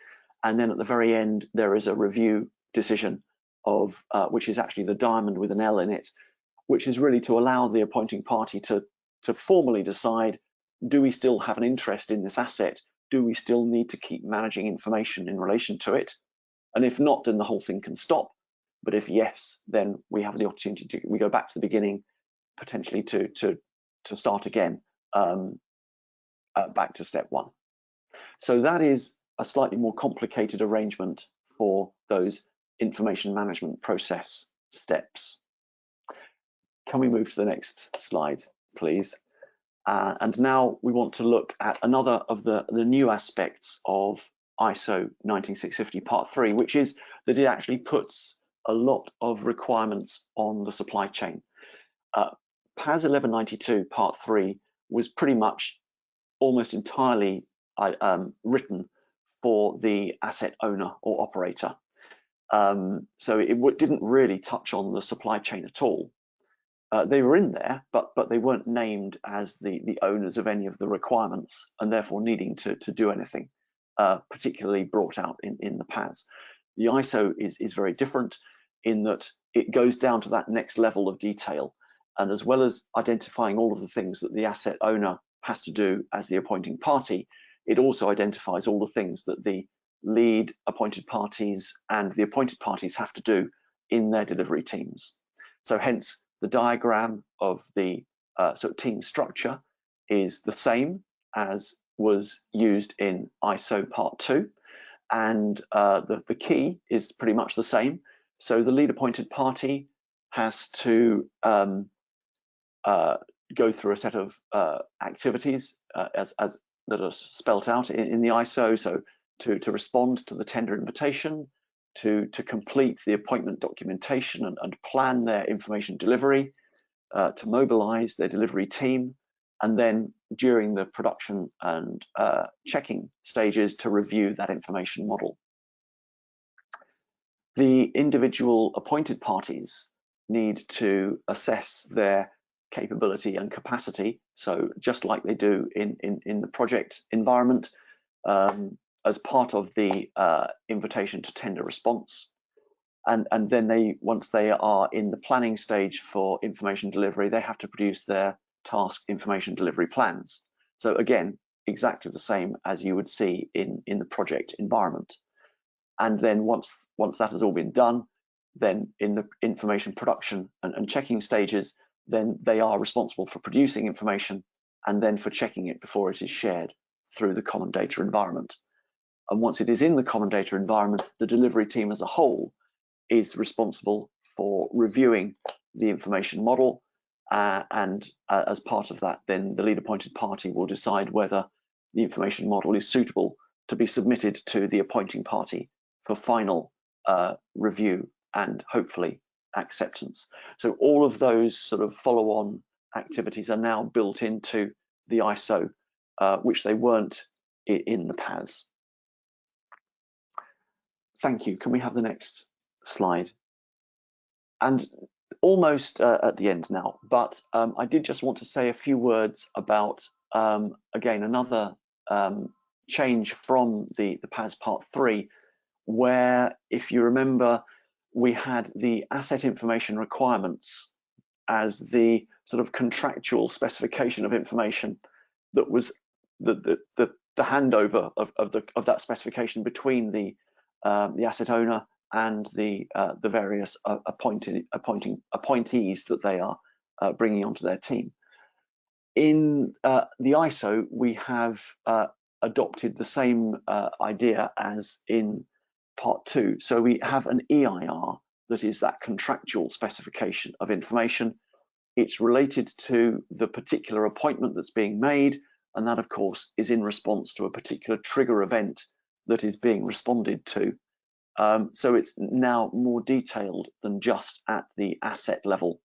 and then at the very end there is a review decision of which is actually the diamond with an L in it, which is really to allow the appointing party to formally decide, do we still have an interest in this asset? Do we still need to keep managing information in relation to it? And if not, then the whole thing can stop. But if yes, then we have the opportunity to, we go back to the beginning, potentially to start again, back to step one. So that is a slightly more complicated arrangement for those information management process steps. Can we move to the next slide, please? And now we want to look at another of the new aspects of ISO 19650 Part 3, which is that it actually puts a lot of requirements on the supply chain. PAS 1192 Part 3 was pretty much almost entirely written for the asset owner or operator. So it didn't really touch on the supply chain at all. They were in there, but they weren't named as the owners of any of the requirements and therefore needing to do anything, particularly brought out in the PAS. The ISO is very different in that it goes down to that next level of detail. And as well as identifying all of the things that the asset owner has to do as the appointing party, it also identifies all the things that the lead appointed parties and the appointed parties have to do in their delivery teams. So hence the diagram of the sort of team structure is the same as was used in ISO Part 2, and the key is pretty much the same. So the lead appointed party has to go through a set of activities as that are spelt out in the ISO. So to respond to the tender invitation, to complete the appointment documentation and plan their information delivery, to mobilize their delivery team, and then during the production and checking stages to review that information model. The individual appointed parties need to assess their capability and capacity, so just like they do in the project environment, as part of the invitation to tender response. And then once they are in the planning stage for information delivery, they have to produce their task information delivery plans. So again, exactly the same as you would see in the project environment. And then once that has all been done, then in the information production and checking stages, then they are responsible for producing information and then for checking it before it is shared through the common data environment. And once it is in the common data environment, the delivery team as a whole is responsible for reviewing the information model, and as part of that, then the lead appointed party will decide whether the information model is suitable to be submitted to the appointing party for final review and hopefully acceptance. So all of those sort of follow-on activities are now built into the ISO, which they weren't in the PAS. Thank you. Can we have the next slide? And almost at the end now, but I did just want to say a few words about, again, another change from the PAS Part 3, where, if you remember, we had the asset information requirements as the sort of contractual specification of information that was the handover of that specification between the asset owner and the various appointees that they are bringing onto their team. In the ISO, we have adopted the same idea as in Part 2. So we have an EIR that is that contractual specification of information, It's related to the particular appointment that's being made, and that of course is in response to a particular trigger event that is being responded to. So it's now more detailed than just at the asset level.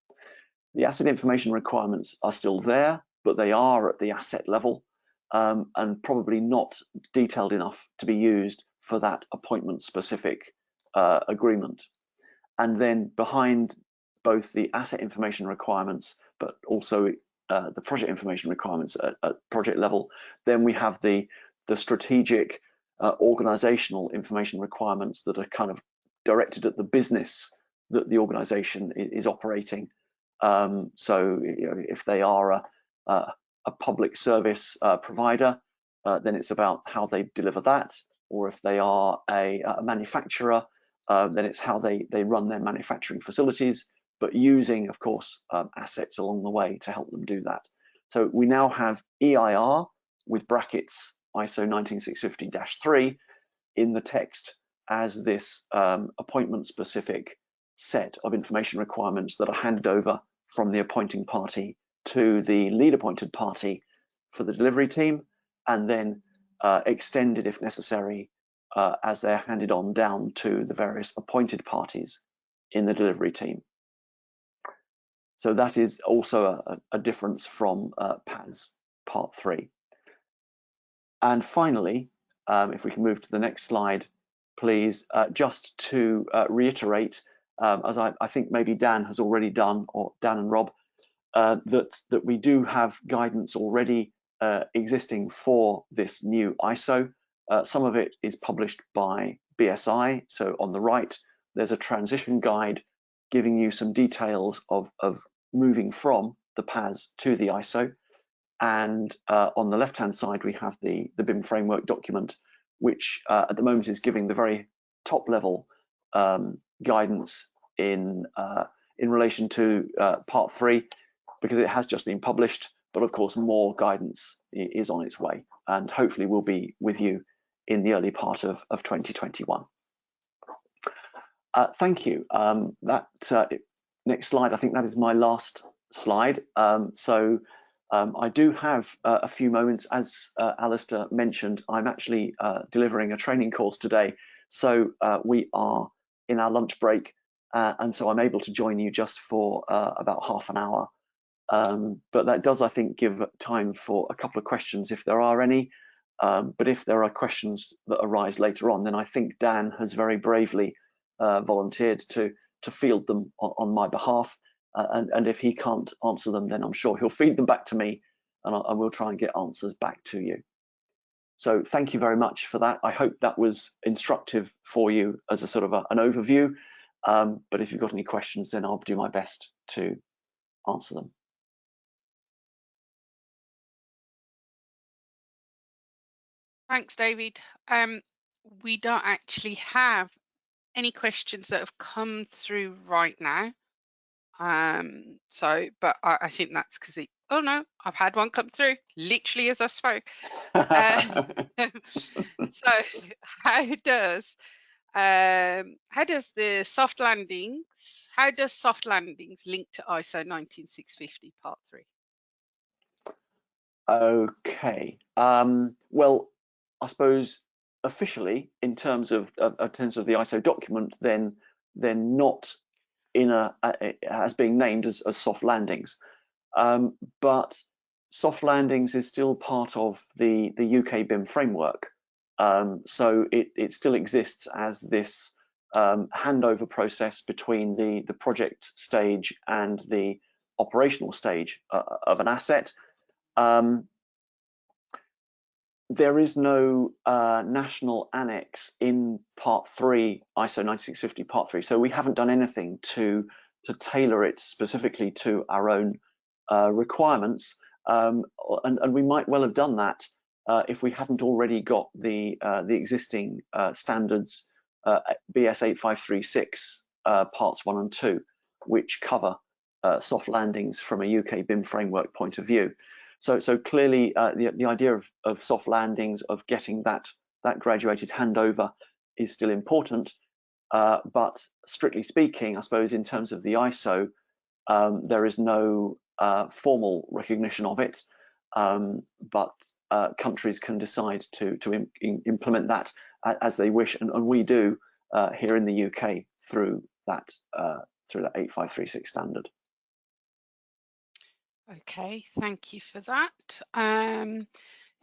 The asset information requirements are still there, but they are at the asset level, and probably not detailed enough to be used for that appointment specific agreement. And then behind both the asset information requirements, but also the project information requirements at project level, then we have the strategic organizational information requirements that are kind of directed at the business that the organization is operating. So if they are a public service provider, then it's about how they deliver that, or if they are a manufacturer, then it's how they run their manufacturing facilities, but using, of course, assets along the way to help them do that. So we now have EIR with brackets ISO 19650-3 in the text as this appointment-specific set of information requirements that are handed over from the appointing party to the lead appointed party for the delivery team, and then extended if necessary as they're handed on down to the various appointed parties in the delivery team. So that is also a difference from PAS Part 3. And finally, if we can move to the next slide, please, just to reiterate, as I think maybe Dan has already done, or Dan and Rob, that we do have guidance already existing for this new ISO. Some of it is published by BSI. So on the right, there's a transition guide giving you some details of moving from the PAS to the ISO. And on the left-hand side, we have the BIM Framework document, which at the moment is giving the very top-level guidance in relation to Part 3, because it has just been published. But of course, more guidance is on its way, and hopefully will be with you in the early part of 2021. Thank you. Next slide, I think that is my last slide. I do have a few moments. As Alistair mentioned, I'm actually delivering a training course today. So we are in our lunch break, and so I'm able to join you just for about half an hour. But that does, I think, give time for a couple of questions if there are any. But if there are questions that arise later on, then I think Dan has very bravely volunteered to field them on my behalf. And if he can't answer them, then I'm sure he'll feed them back to me, and I will try and get answers back to you. So thank you very much for that. I hope that was instructive for you as a sort of an overview. But if you've got any questions, then I'll do my best to answer them. Thanks, David. We don't actually have any questions that have come through right now. But I think that's because oh no, I've had one come through literally as I spoke. So how does the soft landings, link to ISO 19650 Part 3? Okay. Well, I suppose officially, in terms of the ISO document, then they're not in as being named as soft landings, but soft landings is still part of the UK BIM framework. So it still exists as this handover process between the project stage and the operational stage of an asset. There is no national annex in Part 3, ISO 9650 Part 3, so we haven't done anything to tailor it specifically to our own requirements, and we might well have done that if we hadn't already got the existing standards BS 8536 Parts 1 and 2, which cover soft landings from a UK BIM framework point of view. So clearly the idea of soft landings, of getting that graduated handover, is still important. But strictly speaking, I suppose in terms of the ISO, There is no formal recognition of it, but countries can decide to implement that as they wish, and we do here in the UK through that 8536 standard. Okay, thank you for that.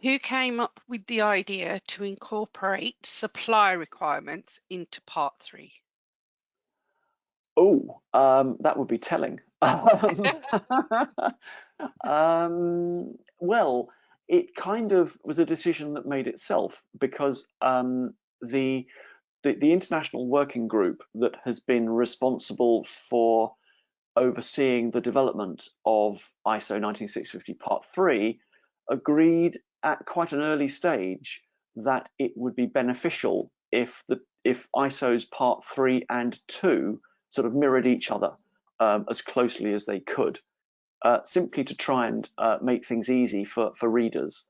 Who came up with the idea to incorporate supply requirements into Part 3? Oh, that would be telling. Well, it kind of was a decision that made itself, because the international working group that has been responsible for overseeing the development of ISO 19650 Part 3 agreed at quite an early stage that it would be beneficial if ISO's Part 3 and 2 sort of mirrored each other as closely as they could, simply to try and make things easy for readers.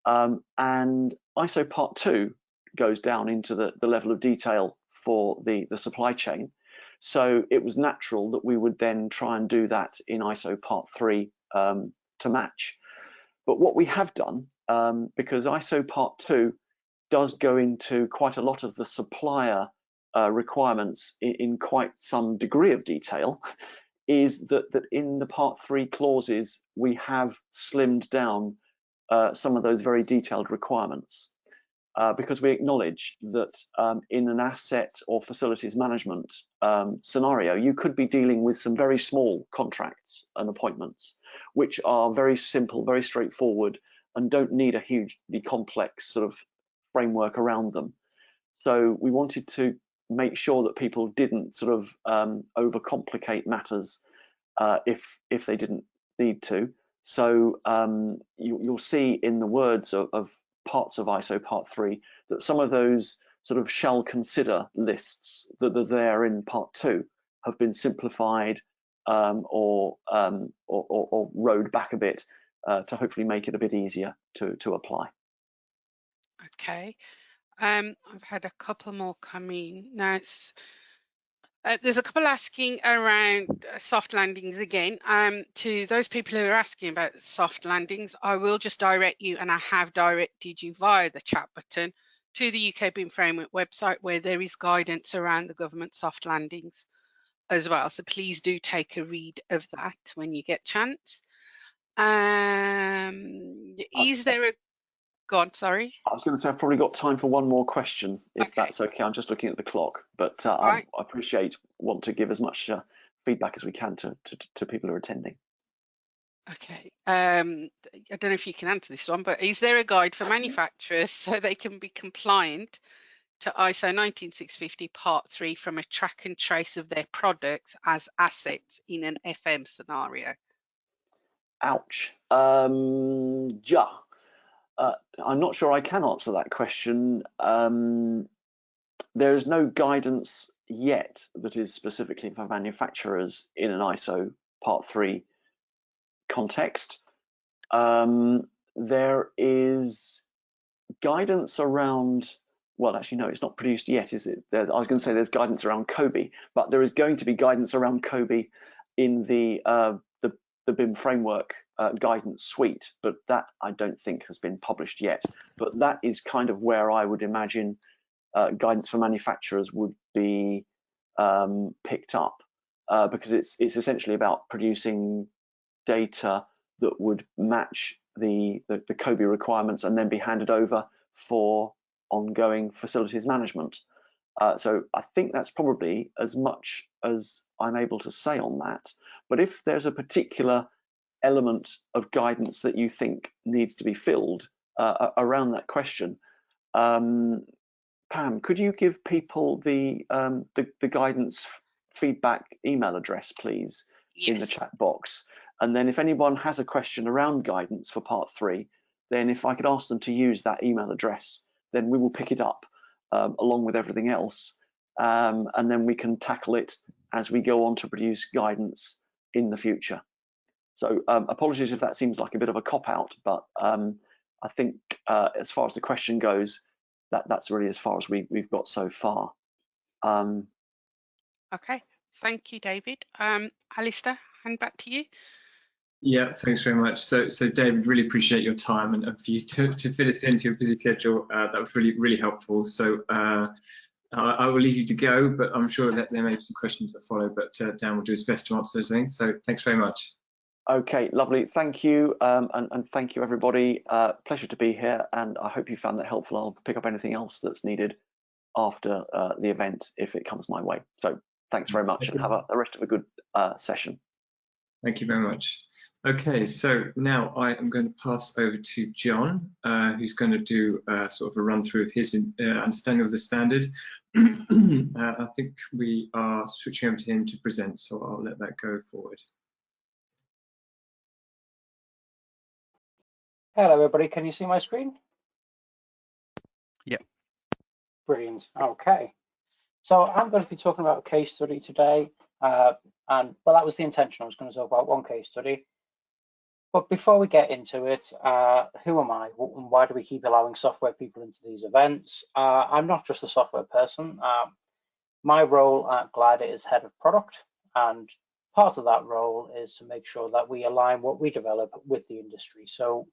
And ISO Part 2 goes down into the level of detail for the supply chain. So it was natural that we would then try and do that in ISO Part 3 to match. But what we have done, because ISO Part 2 does go into quite a lot of the supplier requirements in quite some degree of detail, is that in the Part 3 clauses, we have slimmed down some of those very detailed requirements. Because we acknowledge that in an asset or facilities management scenario, you could be dealing with some very small contracts and appointments, which are very simple, very straightforward, and don't need a hugely complex sort of framework around them. So we wanted to make sure that people didn't sort of overcomplicate matters if they didn't need to. So you'll see in the words of parts of ISO Part 3 that some of those sort of shall consider lists that are there in Part 2 have been simplified or rowed back a bit to hopefully make it a bit easier to apply. Okay, I've had a couple more come in. Now, there's a couple asking around soft landings again. To those people who are asking about soft landings, I will just direct you, and I have directed you via the chat button, to the UK BIM Framework website, where there is guidance around the government soft landings as well. So please do take a read of that when you get a chance. Is there a... Go on, sorry. I was going to say I've probably got time for one more question, if that's okay. I'm just looking at the clock, but I want to give as much feedback as we can to people who are attending. Okay, I don't know if you can answer this one, but is there a guide for manufacturers so they can be compliant to ISO 19650 Part 3 from a track and trace of their products as assets in an FM scenario? Ouch. I'm not sure I can answer that question. There is no guidance yet that is specifically for manufacturers in an ISO Part 3 context. There is guidance around, well, actually, no, it's not produced yet, is it? I was going to say there's guidance around COBI, but there is going to be guidance around COBI in the BIM Framework guidance suite, but that I don't think has been published yet. But that is kind of where I would imagine guidance for manufacturers would be picked up, because it's essentially about producing data that would match the COBI requirements and then be handed over for ongoing facilities management. So I think that's probably as much as I'm able to say on that. But if there's a particular element of guidance that you think needs to be filled around that question, Pam, could you give people the guidance feedback email address, please, in the chat box? And then if anyone has a question around guidance for Part 3, then if I could ask them to use that email address, then we will pick it up along with everything else, and then we can tackle it as we go on to produce guidance in the future. So apologies if that seems like a bit of a cop-out, but I think as far as the question goes, that's really as far as we've got so far. Okay, thank you, David. Alistair, hand back to you. Yeah, thanks very much. So David, really appreciate your time and for you to fit us into your busy schedule. That was really helpful. So I will leave you to go, but I'm sure that there may be some questions that follow, but Dan will do his best to answer those things. So thanks very much. Okay, lovely. Thank you, and thank you, everybody. Pleasure to be here, and I hope you found that helpful. I'll pick up anything else that's needed after the event if it comes my way. So thanks very much, and have the rest of a good session. Thank you very much. Okay, so now I am going to pass over to John, who's going to do sort of a run through of his understanding of the standard. I think we are switching over to him to present, so I'll let that go forward. Hello everybody, can you see my screen? Yeah. Brilliant, okay. So I'm going to be talking about a case study today, and well, that was the intention. I was going to talk about one case study. But before we get into it, who am I and why do we keep allowing software people into these events? I'm not just a software person. My role at Glider is head of product, and part of that role is to make sure that we align what we develop with the industry. So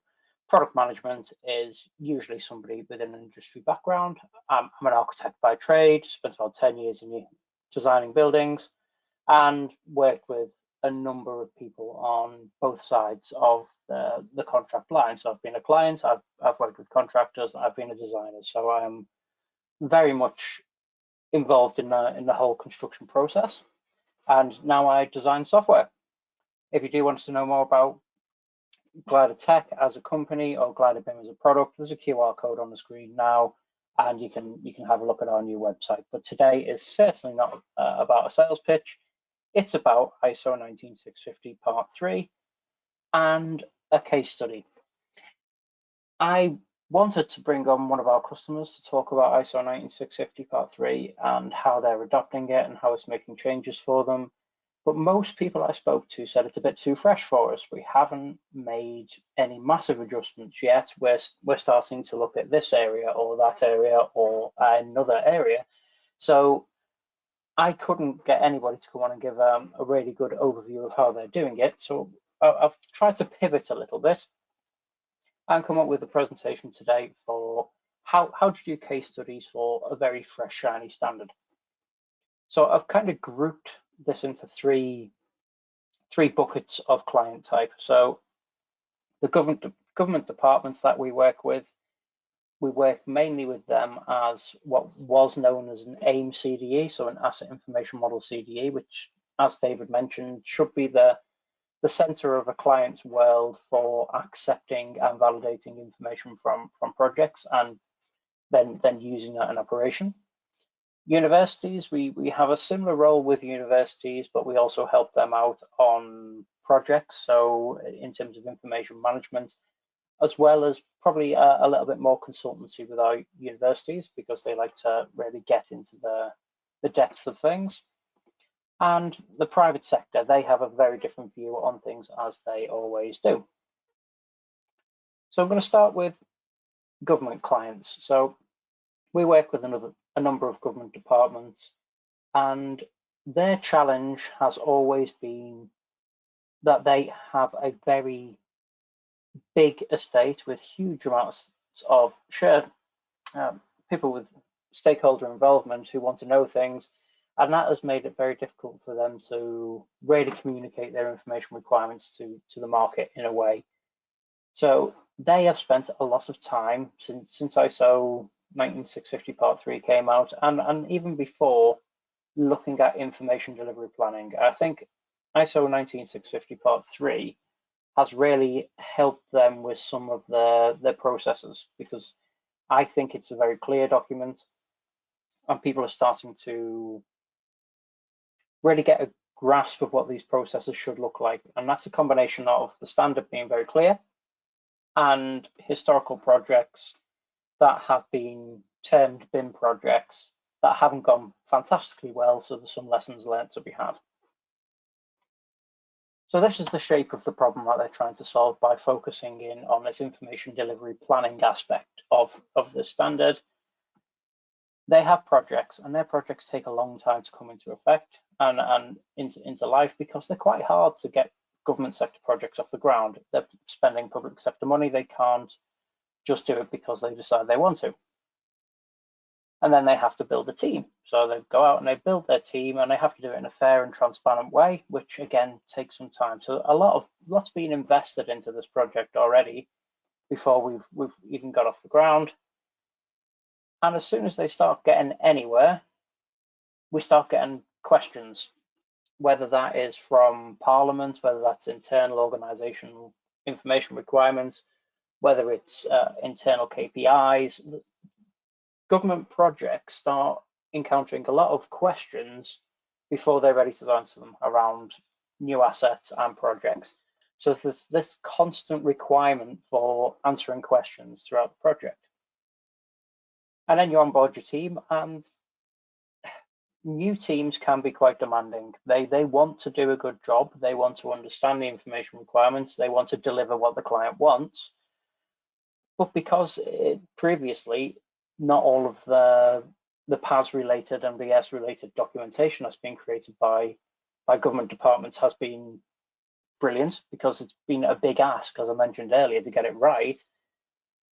product management is usually somebody with an industry background. I'm an architect by trade, spent about 10 years in designing buildings, and worked with a number of people on both sides of the contract line. So I've been a client, I've worked with contractors, I've been a designer. So I'm very much involved in the whole construction process. And now I design software. If you do want to know more about Glider Tech as a company or Glider BIM as a product, there's a QR code on the screen now, and you can have a look at our new website. But today is certainly not about a sales pitch. It's about ISO 19650 Part 3 and a case study. I wanted to bring on one of our customers to talk about ISO 19650 Part 3 and how they're adopting it and how it's making changes for them. But most people I spoke to said it's a bit too fresh for us. We haven't made any massive adjustments yet. We're starting to look at this area or that area or another area. So I couldn't get anybody to come on and give a really good overview of how they're doing it. So I've tried to pivot a little bit and come up with a presentation today for how to do case studies for a very fresh, shiny standard. So I've kind of grouped this into three buckets of client type. So the government departments that we work with, we work mainly with them as what was known as an AIM CDE, so an Asset Information Model CDE, which, as David mentioned, should be the center of a client's world for accepting and validating information from projects and then using that in operation. Universities, we have a similar role with universities, but we also help them out on projects. So in terms of information management, as well as probably a little bit more consultancy with our universities because they like to really get into the depth of things. And the private sector, they have a very different view on things as they always do. So I'm going to start with government clients. So we work with a number of government departments, and their challenge has always been that they have a very big estate with huge amounts of shared people with stakeholder involvement who want to know things, and that has made it very difficult for them to really communicate their information requirements to the market in a way. So they have spent a lot of time since ISO 19650 Part 3 came out, and even before, looking at information delivery planning. I think ISO 19650 Part 3 has really helped them with some of their processes, because I think it's a very clear document and people are starting to really get a grasp of what these processes should look like. And that's a combination of the standard being very clear and historical projects that have been termed BIM projects that haven't gone fantastically well, so there's some lessons learned to be had. So this is the shape of the problem that they're trying to solve by focusing in on this information delivery planning aspect of the standard. they have projects, and their projects take a long time to come into effect and into life, because they're quite hard to get government sector projects off the ground. They're spending public sector money. They can't just do it because they decide they want to. And then they have to build a team. So they go out and they build their team, and they have to do it in a fair and transparent way, which again takes some time. So lots being invested into this project already before we've even got off the ground. And as soon as they start getting anywhere, we start getting questions, whether that is from Parliament, whether that's internal organisational information requirements, whether it's internal KPIs. Government projects start encountering a lot of questions before they're ready to answer them around new assets and projects. So there's this constant requirement for answering questions throughout the project. And then you onboard your team, and new teams can be quite demanding. They want to do a good job. They want to understand the information requirements. They want to deliver what the client wants. But because previously, not all of the PAS related and BS related documentation that's been created by government departments has been brilliant, because it's been a big ask, as I mentioned earlier, to get it right.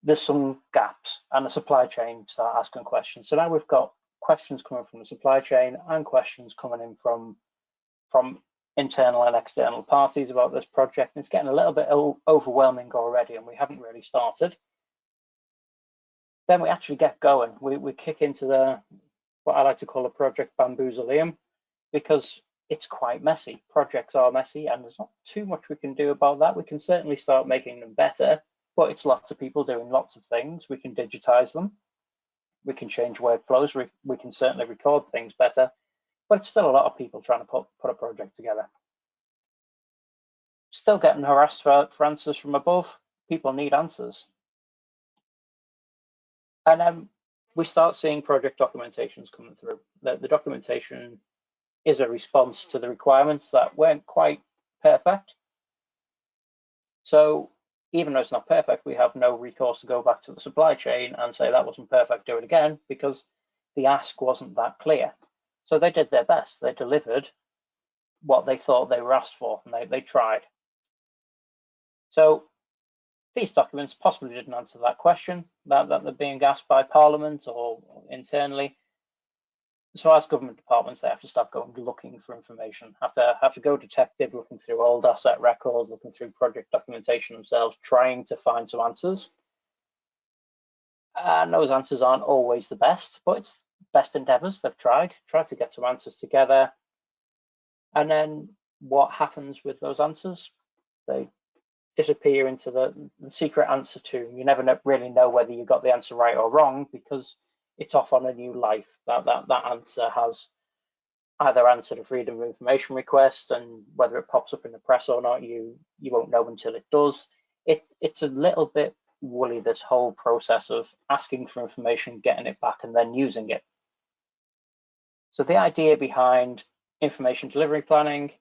There's some gaps, and the supply chain start asking questions. So now we've got questions coming from the supply chain and questions coming in from internal and external parties about this project. And it's getting a little bit overwhelming already, and we haven't really started. Then we actually get going. We kick into what I like to call a project bamboozleum, because it's quite messy. Projects are messy, and there's not too much we can do about that. We can certainly start making them better, but it's lots of people doing lots of things. We can digitize them. We can change workflows. We can certainly record things better, but it's still a lot of people trying to put a project together. Still getting harassed for answers from above. People need answers. And then we start seeing project documentations coming through. The documentation is a response to the requirements that weren't quite perfect. So even though it's not perfect, we have no recourse to go back to the supply chain and say that wasn't perfect, do it again, because the ask wasn't that clear. So they did their best. They delivered what they thought they were asked for, and they tried. So these documents possibly didn't answer that question that they're being asked by Parliament or internally. So as government departments, they have to start going looking for information, have to go detective, looking through old asset records, looking through project documentation themselves, trying to find some answers. And those answers aren't always the best, but it's best endeavors. They've tried to get some answers together. And then what happens with those answers? They disappear into the secret answer tomb. You never really know whether you got the answer right or wrong, because it's off on a new life. That answer has either answered a freedom of information request, and whether it pops up in the press or not, you won't know until it does. It's a little bit woolly, this whole process of asking for information, getting it back, and then using it. So the idea behind information delivery planning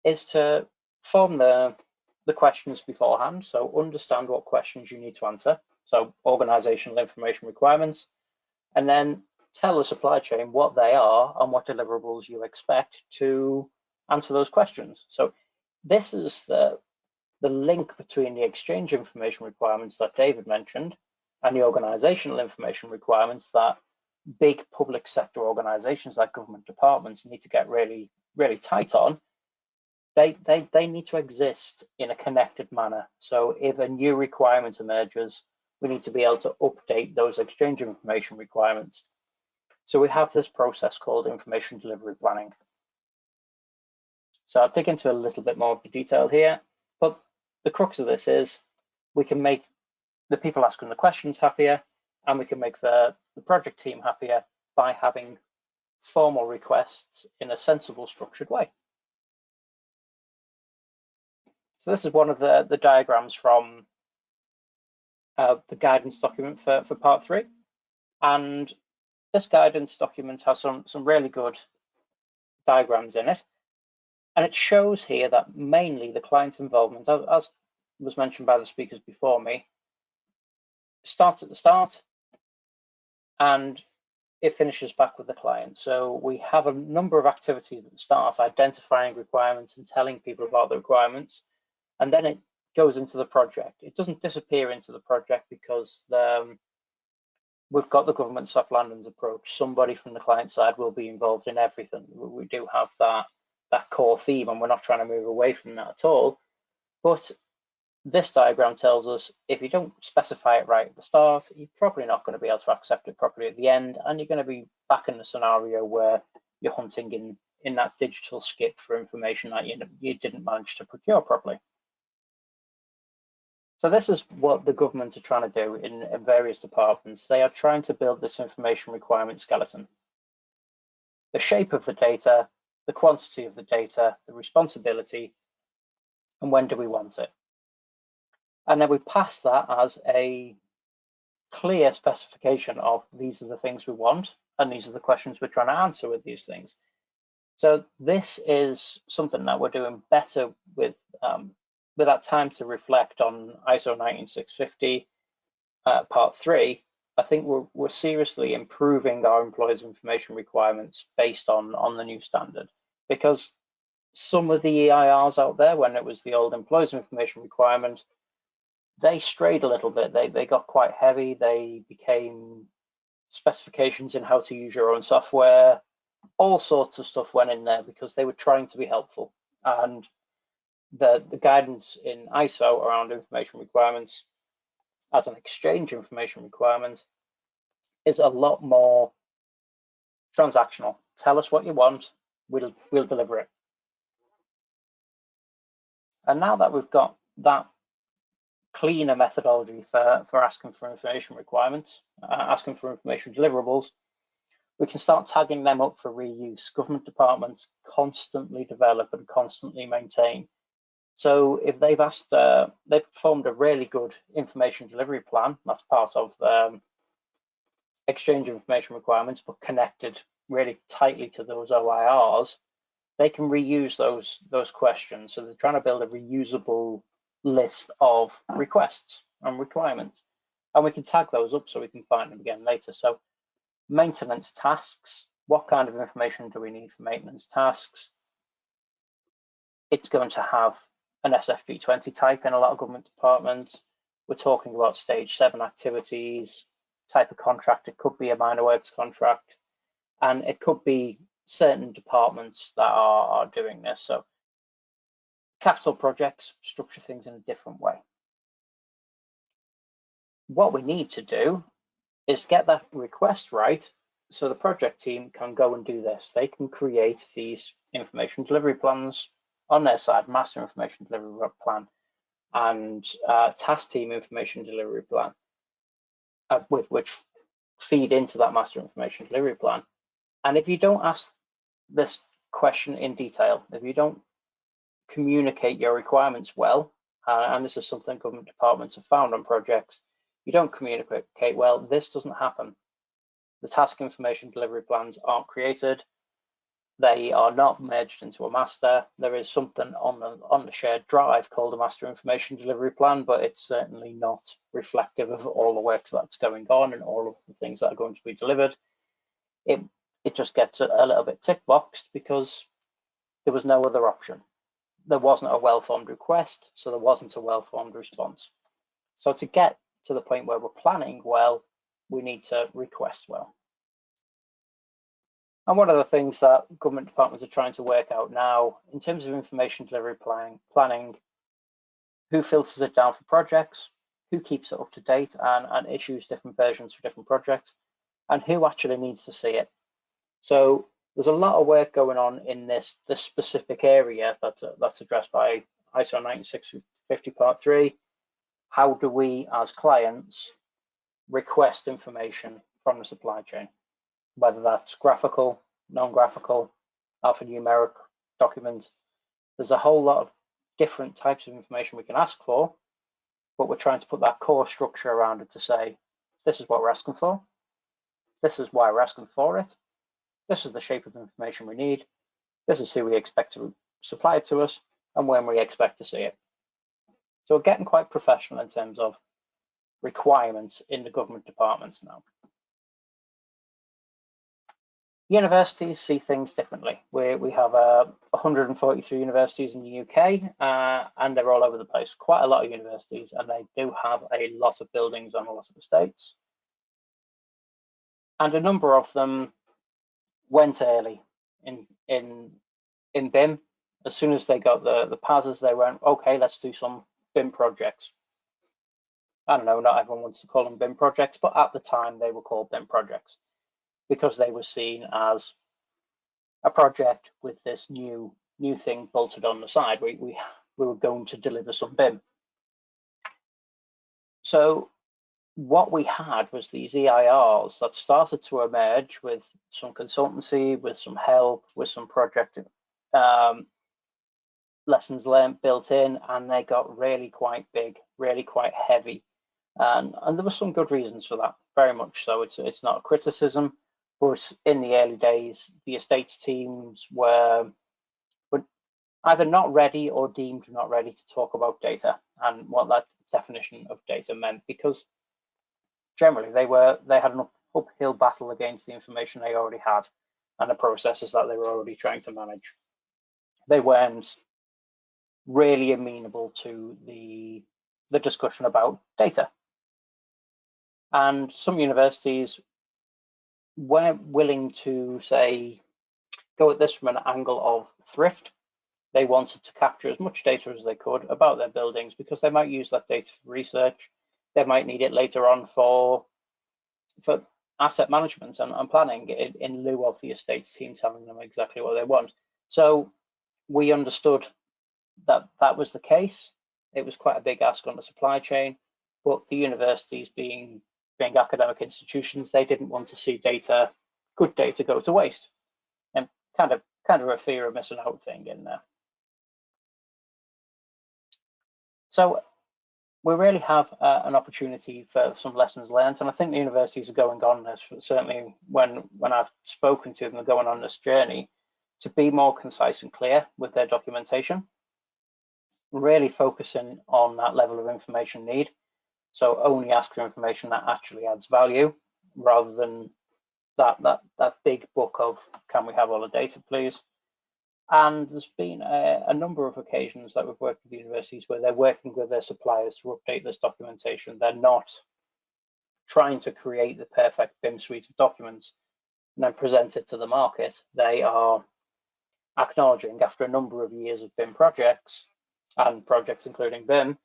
is to form the questions beforehand. So understand what questions you need to answer. So organizational information requirements, and then tell the supply chain what they are and what deliverables you expect to answer those questions. So this is the link between the exchange information requirements that David mentioned and the organizational information requirements that big public sector organizations like government departments need to get really, really tight on. They need to exist in a connected manner. So if a new requirement emerges, we need to be able to update those exchange information requirements. So we have this process called information delivery planning. So I'll dig into a little bit more of the detail here, but the crux of this is we can make the people asking the questions happier, and we can make the project team happier by having formal requests in a sensible, structured way. So this is one of the diagrams from the guidance document for part 3. And this guidance document has some really good diagrams in it. And it shows here that mainly the client involvement, as was mentioned by the speakers before me, starts at the start. and it finishes back with the client. So we have a number of activities at the start, identifying requirements and telling people about the requirements, and then it goes into the project. It doesn't disappear into the project because we've got the government soft landings approach. Somebody from the client side will be involved in everything. We do have that core theme, and we're not trying to move away from that at all. But this diagram tells us if you don't specify it right at the start, you're probably not going to be able to accept it properly at the end, and you're going to be back in the scenario where you're hunting in that digital skip for information that you didn't manage to procure properly. So this is what the government are trying to do in various departments. They are trying to build this information requirement skeleton. The shape of the data, the quantity of the data, the responsibility, and when do we want it. And then we pass that as a clear specification of these are the things we want, and these are the questions we're trying to answer with these things. So this is something that we're doing better with that time to reflect on ISO 19650 Part 3. I think we're seriously improving our employees' information requirements based on the new standard, because some of the EIRs out there, when it was the old employees' information requirement, they strayed a little bit. They got quite heavy. They became specifications in how to use your own software. All sorts of stuff went in there because they were trying to be helpful. And the guidance in ISO around information requirements as an exchange information requirement is a lot more transactional. Tell us what you want, we'll deliver it. And now that we've got that cleaner methodology for asking for information requirements, asking for information deliverables, we can start tagging them up for reuse. Government departments constantly develop and constantly maintain. So if they've they've performed a really good information delivery plan, that's part of exchange information requirements, but connected really tightly to those OIRs, they can reuse those questions. So they're trying to build a reusable list of requests and requirements, and we can tag those up so we can find them again later. So maintenance tasks, what kind of information do we need for maintenance tasks? It's going to have an SFG20 type in a lot of government departments. We're talking about stage 7 activities, type of contract. It could be a minor works contract, and it could be certain departments that are doing this. So capital projects structure things in a different way. What we need to do is get that request right so the project team can go and do this. They can create these information delivery plans on their side, master information delivery plan and task team information delivery plan, which feed into that master information delivery plan. And if you don't ask this question in detail, if you don't communicate your requirements well, and this is something government departments have found on projects, you don't communicate well, this doesn't happen. The task information delivery plans aren't created. They are not merged into a master. There is something on the shared drive called a master information delivery plan, but it's certainly not reflective of all the work that's going on and all of the things that are going to be delivered. It just gets a little bit tick boxed because there was no other option. There wasn't a well-formed request, so there wasn't a well-formed response. So to get to the point where we're planning well, we need to request well. And one of the things that government departments are trying to work out now, in terms of information delivery planning, who filters it down for projects, who keeps it up to date and issues different versions for different projects, and who actually needs to see it. So there's a lot of work going on in this specific area that's addressed by ISO 19650 Part 3. How do we, as clients, request information from the supply chain, whether that's graphical, non-graphical, alphanumeric documents? There's a whole lot of different types of information we can ask for, but we're trying to put that core structure around it to say, this is what we're asking for, this is why we're asking for it, this is the shape of information we need, this is who we expect to supply it to us, and when we expect to see it. So we're getting quite professional in terms of requirements in the government departments now. Universities see things differently. We have 143 universities in the UK, and they're all over the place. Quite a lot of universities, and they do have a lot of buildings on a lot of estates. And a number of them went early in BIM. As soon as they got the PASs, they went, okay, let's do some BIM projects. I don't know, not everyone wants to call them BIM projects, but at the time they were called BIM projects because they were seen as a project with this new thing bolted on the side. We were going to deliver some BIM. So what we had was these EIRs that started to emerge with some consultancy, with some help, with some project lessons learned built in, and they got really quite big, really quite heavy. And there were some good reasons for that, very much so. It's not a criticism, but in the early days, the estates teams were either not ready or deemed not ready to talk about data and what that definition of data meant, because generally they had an uphill battle against the information they already had and the processes that they were already trying to manage. They weren't really amenable to the discussion about data. And some universities weren't willing to, say, go at this from an angle of thrift. They wanted to capture as much data as they could about their buildings because they might use that data for research. They might need it later on for asset management and planning in lieu of the estates team telling them exactly what they want. So we understood that that was the case. It was quite a big ask on the supply chain, but the universities being academic institutions, they didn't want to see data, good data, go to waste, and kind of a fear of missing out thing in there. So we really have an opportunity for some lessons learned, and I think the universities are going on this, certainly when I've spoken to them, they're going on this journey to be more concise and clear with their documentation, really focusing on that level of information need. So only ask for information that actually adds value, rather than that big book of, can we have all the data, please? And there's been a number of occasions that we've worked with universities where they're working with their suppliers to update this documentation. They're not trying to create the perfect BIM suite of documents and then present it to the market. They are acknowledging, after a number of years of BIM projects, and projects including BIM,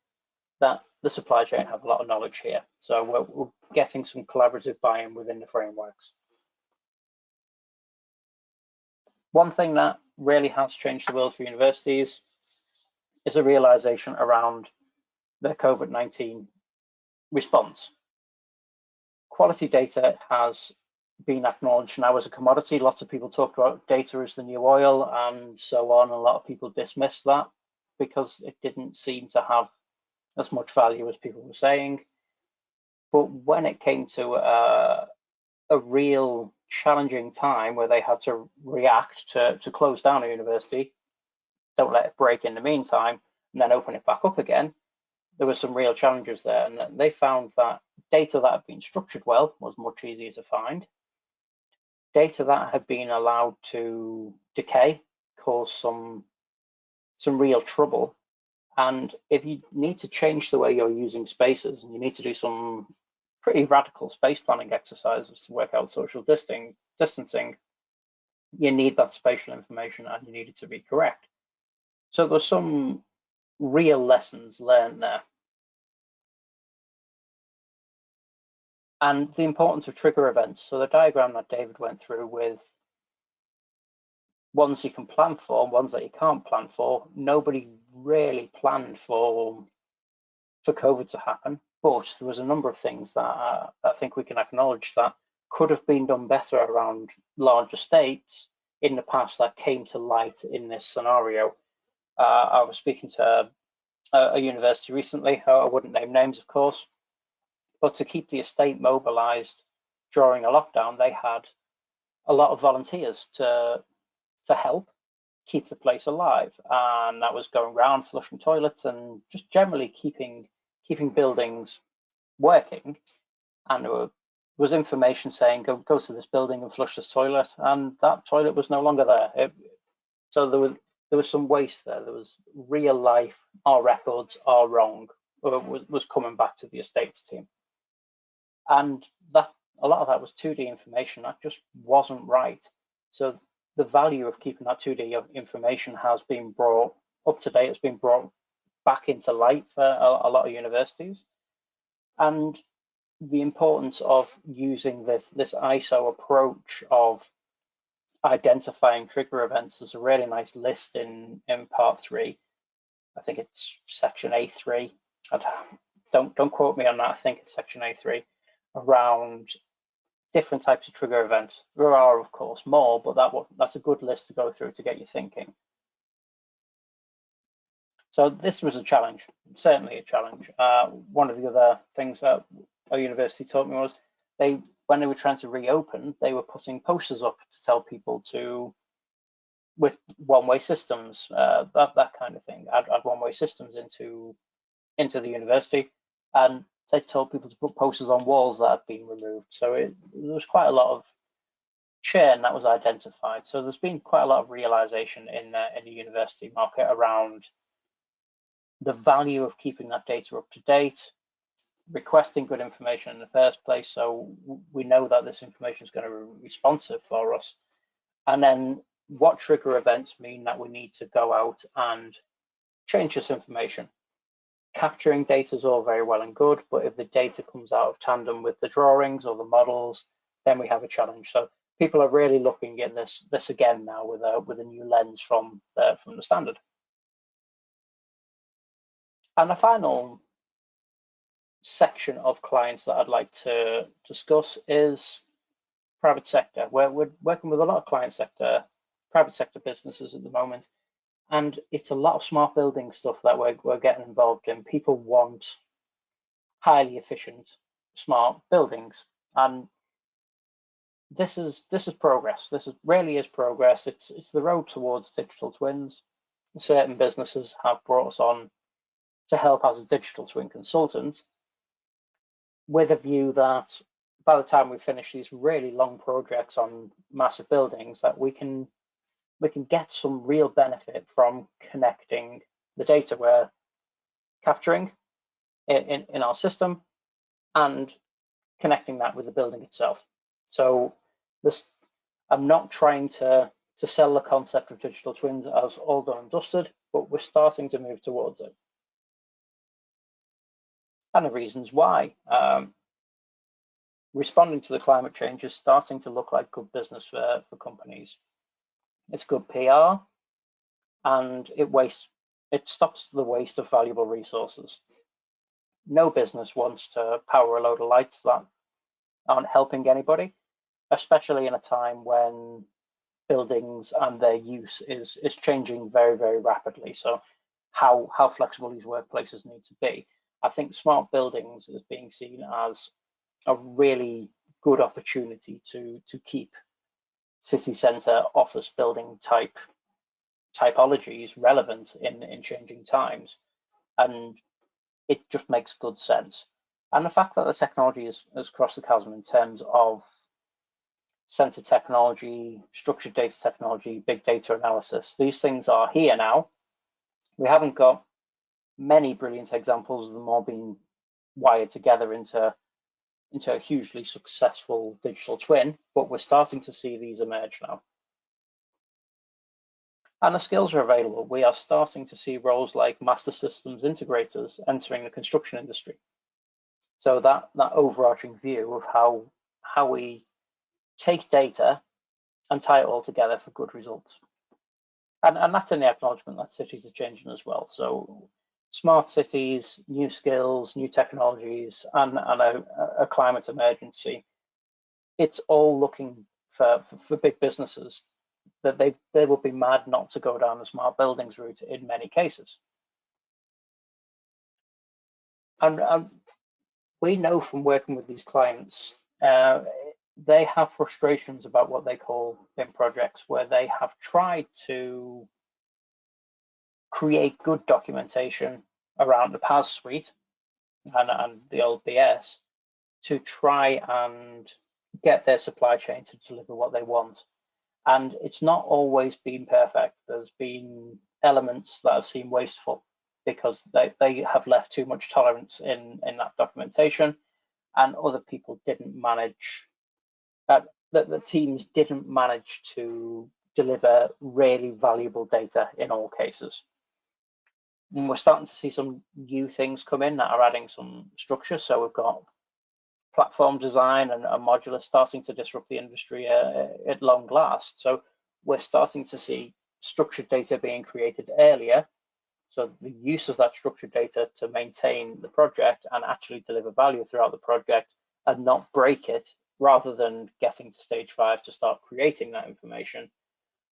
that the supply chain have a lot of knowledge here. So we're getting some collaborative buy-in within the frameworks. One thing that really has changed the world for universities is a realization around the COVID-19 response. Quality data has been acknowledged now as a commodity. Lots of people talk about data as the new oil and so on. A lot of people dismiss that because it didn't seem to have as much value as people were saying. But when it came to a real challenging time where they had to react to close down a university, don't let it break in the meantime, and then open it back up again, there were some real challenges there. And they found that data that had been structured well was much easier to find. Data that had been allowed to decay caused some real trouble. And if you need to change the way you're using spaces, and you need to do some pretty radical space planning exercises to work out social distancing, you need that spatial information and you need it to be correct. So there's some real lessons learned there. And the importance of trigger events. So the diagram that David went through with ones you can plan for and ones that you can't plan for, nobody really planned for COVID to happen, but there was a number of things that I think we can acknowledge that could have been done better around larger estates in the past that came to light in this scenario. I was speaking to a university recently, I wouldn't name names, of course, but to keep the estate mobilized during a lockdown, they had a lot of volunteers to help keep the place alive, and that was going around flushing toilets and just generally keeping buildings working. And there was information saying go to this building and flush this toilet, and that toilet was no longer there. So there was some waste there. There was real life, our records are wrong, was coming back to the estates team. And that a lot of that was 2D information that just wasn't right. So the value of keeping that 2D information has been brought up to date. It's been brought back into light for a lot of universities. And the importance of using this ISO approach of identifying trigger events. There's a really nice list in part 3. I think it's section A3. Don't quote me on that. I think it's section A3 around different types of trigger events. There are, of course, more, but that's a good list to go through to get you thinking. So this was a challenge, certainly a challenge. One of the other things that our university taught me was when they were trying to reopen, they were putting posters up to tell people with one-way systems, that kind of thing, add one-way systems into the university, and they told people to put posters on walls that had been removed. So there was quite a lot of churn that was identified. So there's been quite a lot of realization in the university market around the value of keeping that data up to date, requesting good information in the first place, so we know that this information is going to be responsive for us, and then what trigger events mean that we need to go out and change this information. Capturing data is all very well and good, but if the data comes out of tandem with the drawings or the models, then we have a challenge. So people are really looking at this again now with a new lens from the standard. And the final section of clients that I'd like to discuss is private sector. We're working with a lot of private sector businesses at the moment, and it's a lot of smart building stuff that we're getting involved in. People want highly efficient, smart buildings, and this is progress. This really is progress. It's the road towards digital twins. Certain businesses have brought us on to help as a digital twin consultant, with a view that by the time we finish these really long projects on massive buildings, that we can get some real benefit from connecting the data we're capturing in our system and connecting that with the building itself. So I'm not trying to sell the concept of digital twins as all done and dusted, but we're starting to move towards it. And the reasons why. Responding to the climate change is starting to look like good business for companies. It's good PR, and it stops the waste of valuable resources. No business wants to power a load of lights that aren't helping anybody, especially in a time when buildings and their use is changing very, very rapidly. So how flexible these workplaces need to be. I think smart buildings is being seen as a really good opportunity to keep city centre office building typologies relevant in changing times, and it just makes good sense. And the fact that the technology has crossed the chasm in terms of sensor technology, structured data technology, big data analysis, these things are here now. We haven't got many brilliant examples of them all being wired together into a hugely successful digital twin, but we're starting to see these emerge now. And the skills are available. We are starting to see roles like master systems integrators entering the construction industry. So that overarching view of how we take data and tie it all together for good results. And that's in the acknowledgement that cities are changing as well. So smart cities, new skills, new technologies, and a climate emergency. It's all looking for big businesses that they would be mad not to go down the smart buildings route in many cases. And we know from working with these clients, they have frustrations about what they call BIM projects, where they have tried to create good documentation around the PAS suite and the old BS, to try and get their supply chain to deliver what they want. And it's not always been perfect. There's been elements that have seemed wasteful because they have left too much tolerance in that documentation, and other people didn't manage, the teams didn't manage to deliver really valuable data in all cases. And we're starting to see some new things come in that are adding some structure. So we've got platform design and modular starting to disrupt the industry at long last. So we're starting to see structured data being created earlier. So the use of that structured data to maintain the project and actually deliver value throughout the project and not break it, rather than getting to stage 5 to start creating that information.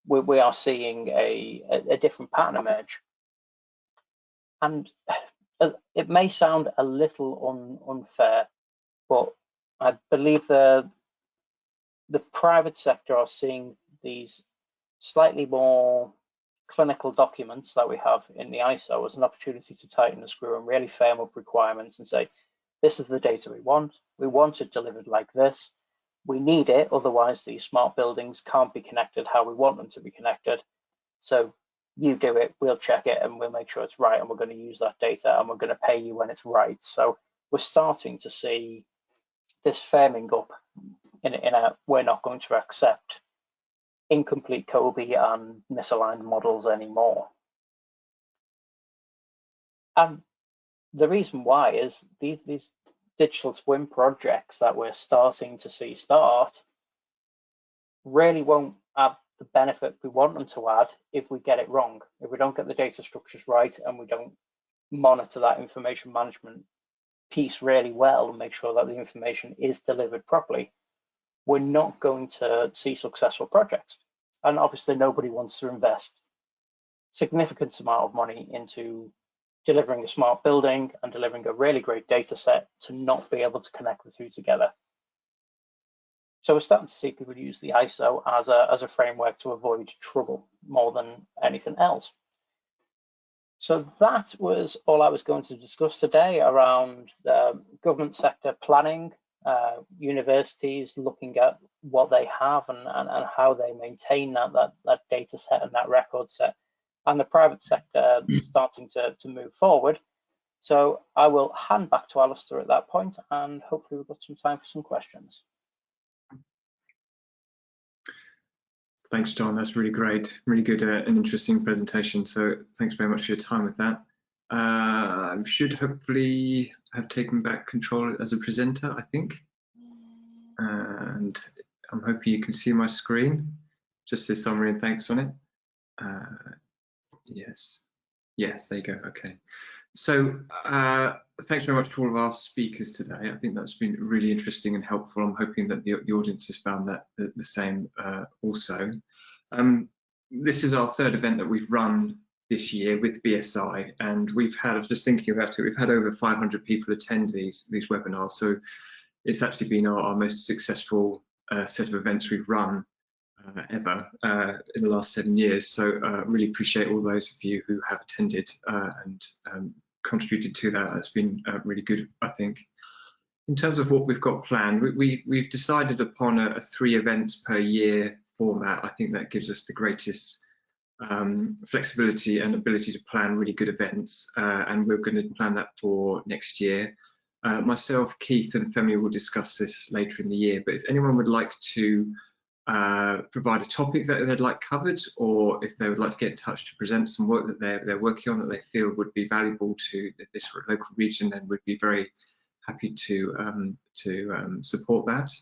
We are seeing a different pattern emerge. And it may sound a little unfair, but I believe the private sector are seeing these slightly more clinical documents that we have in the ISO as an opportunity to tighten the screw and really firm up requirements and say, this is the data we want it delivered like this, we need it, otherwise these smart buildings can't be connected how we want them to be connected. So you do it, we'll check it, and we'll make sure it's right, and we're going to use that data, and we're going to pay you when it's right. So we're starting to see this firming up in a we're not going to accept incomplete COBE and misaligned models anymore. And the reason why is these digital twin projects that we're starting to see start really won't add the benefit we want them to add if we get it wrong. If we don't get the data structures right and we don't monitor that information management piece really well and make sure that the information is delivered properly, we're not going to see successful projects. And obviously nobody wants to invest significant amount of money into delivering a smart building and delivering a really great data set to not be able to connect the two together. So we're starting to see people use the ISO as a framework to avoid trouble more than anything else. So that was all I was going to discuss today around the government sector planning, universities looking at what they have and how they maintain that data set and that record set, and the private sector starting to move forward. So I will hand back to Alistair at that point, and hopefully we've got some time for some questions. Thanks, John. That's really great. Really good and interesting presentation. So thanks very much for your time with that. I should hopefully have taken back control as a presenter, I think. And I'm hoping you can see my screen. Just this summary and thanks on it. Yes, there you go. Okay. So thanks very much to all of our speakers today. I think that's been really interesting and helpful. I'm hoping that the audience has found that the same also. This is our third event that we've run this year with BSI, and we've had, I was just thinking about it, we've had over 500 people attend these webinars. So it's actually been our most successful set of events we've run ever in the last 7 years. So really appreciate all those of you who have attended and contributed to that. That's been really good, I think. In terms of what we've got planned, we've decided upon a 3 events per year format. I think that gives us the greatest flexibility and ability to plan really good events, and we're going to plan that for next year. Myself, Keith and Femi will discuss this later in the year, but if anyone would like to provide a topic that they'd like covered, or if they would like to get in touch to present some work that they're working on that they feel would be valuable to this local region, then we'd be very happy to support that.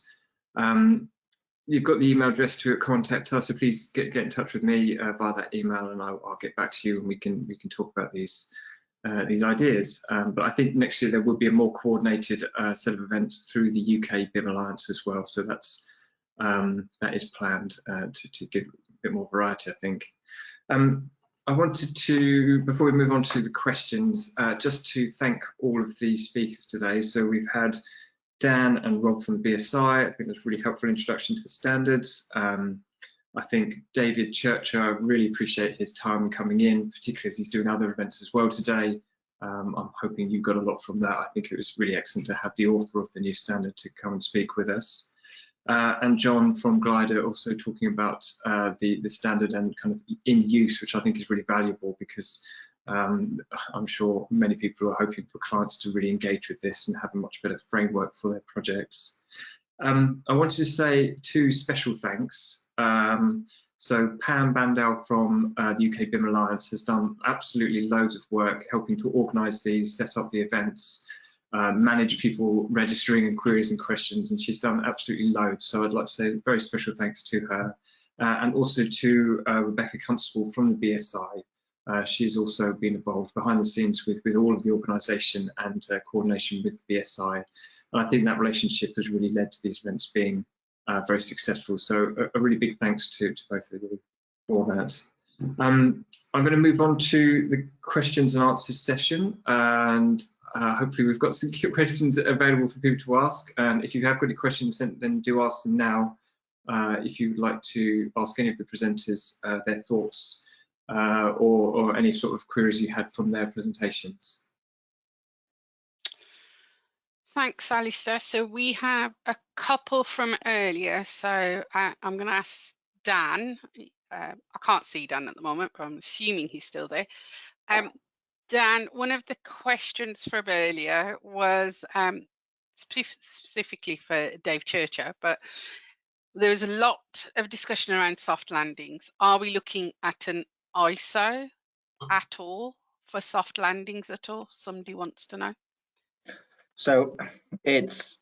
You've got the email address to contact us, so please get in touch with me via that email, and I'll get back to you, and we can talk about these ideas. But I think next year there will be a more coordinated set of events through the UKBIMA Alliance as well. So that is planned to give a bit more variety, I think. I wanted to, before we move on to the questions, just to thank all of the speakers today. So we've had Dan and Rob from the BSI. I think that's a really helpful introduction to the standards. I think David Churcher, I really appreciate his time coming in, particularly as he's doing other events as well today. I'm hoping you got a lot from that. I think it was really excellent to have the author of the new standard to come and speak with us. And John from Glider also talking about the standard and kind of in use, which I think is really valuable, because I'm sure many people are hoping for clients to really engage with this and have a much better framework for their projects. I wanted to say 2 special thanks. So Pam Bandel from the UKBIMA Alliance has done absolutely loads of work helping to organise these, set up the events, manage people registering and queries and questions, and she's done absolutely loads. So I'd like to say very special thanks to her, and also to Rebecca Constable from the BSI. She's also been involved behind the scenes with all of the organisation and coordination with the BSI. And I think that relationship has really led to these events being very successful. So a really big thanks to both of you for that. I'm going to move on to the questions and answers session, and hopefully we've got some questions available for people to ask. And if you have got any questions, then do ask them now. If you'd like to ask any of the presenters their thoughts or any sort of queries you had from their presentations. Thanks, Alistair. So we have a couple from earlier. So I'm going to ask Dan. I can't see Dan at the moment, but I'm assuming he's still there. Dan, one of the questions from earlier was specifically for Dave Churcher, but there was a lot of discussion around soft landings. Are we looking at an ISO at all for soft landings at all? Somebody wants to know. So it's,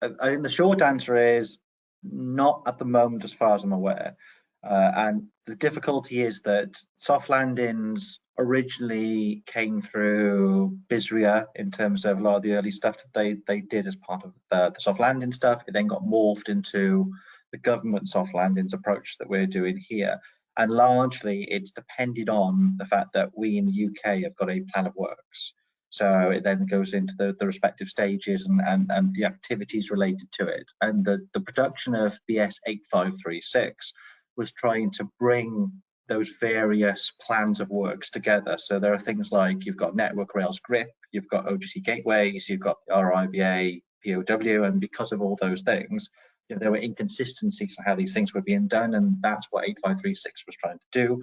I think the short answer is not at the moment, as far as I'm aware. And the difficulty is that soft landings originally came through BSRIA in terms of a lot of the early stuff that they did as part of the soft landing stuff. It then got morphed into the government soft landings approach that we're doing here. And largely it's depended on the fact that we in the UK have got a plan of works. So it then goes into the respective stages and the activities related to it. And the production of BS 8536 was trying to bring those various plans of works together. So there are things like you've got Network Rails GRIP, you've got OGC gateways, you've got RIBA, POW, and because of all those things, you know, there were inconsistencies in how these things were being done, and that's what 8536 was trying to do,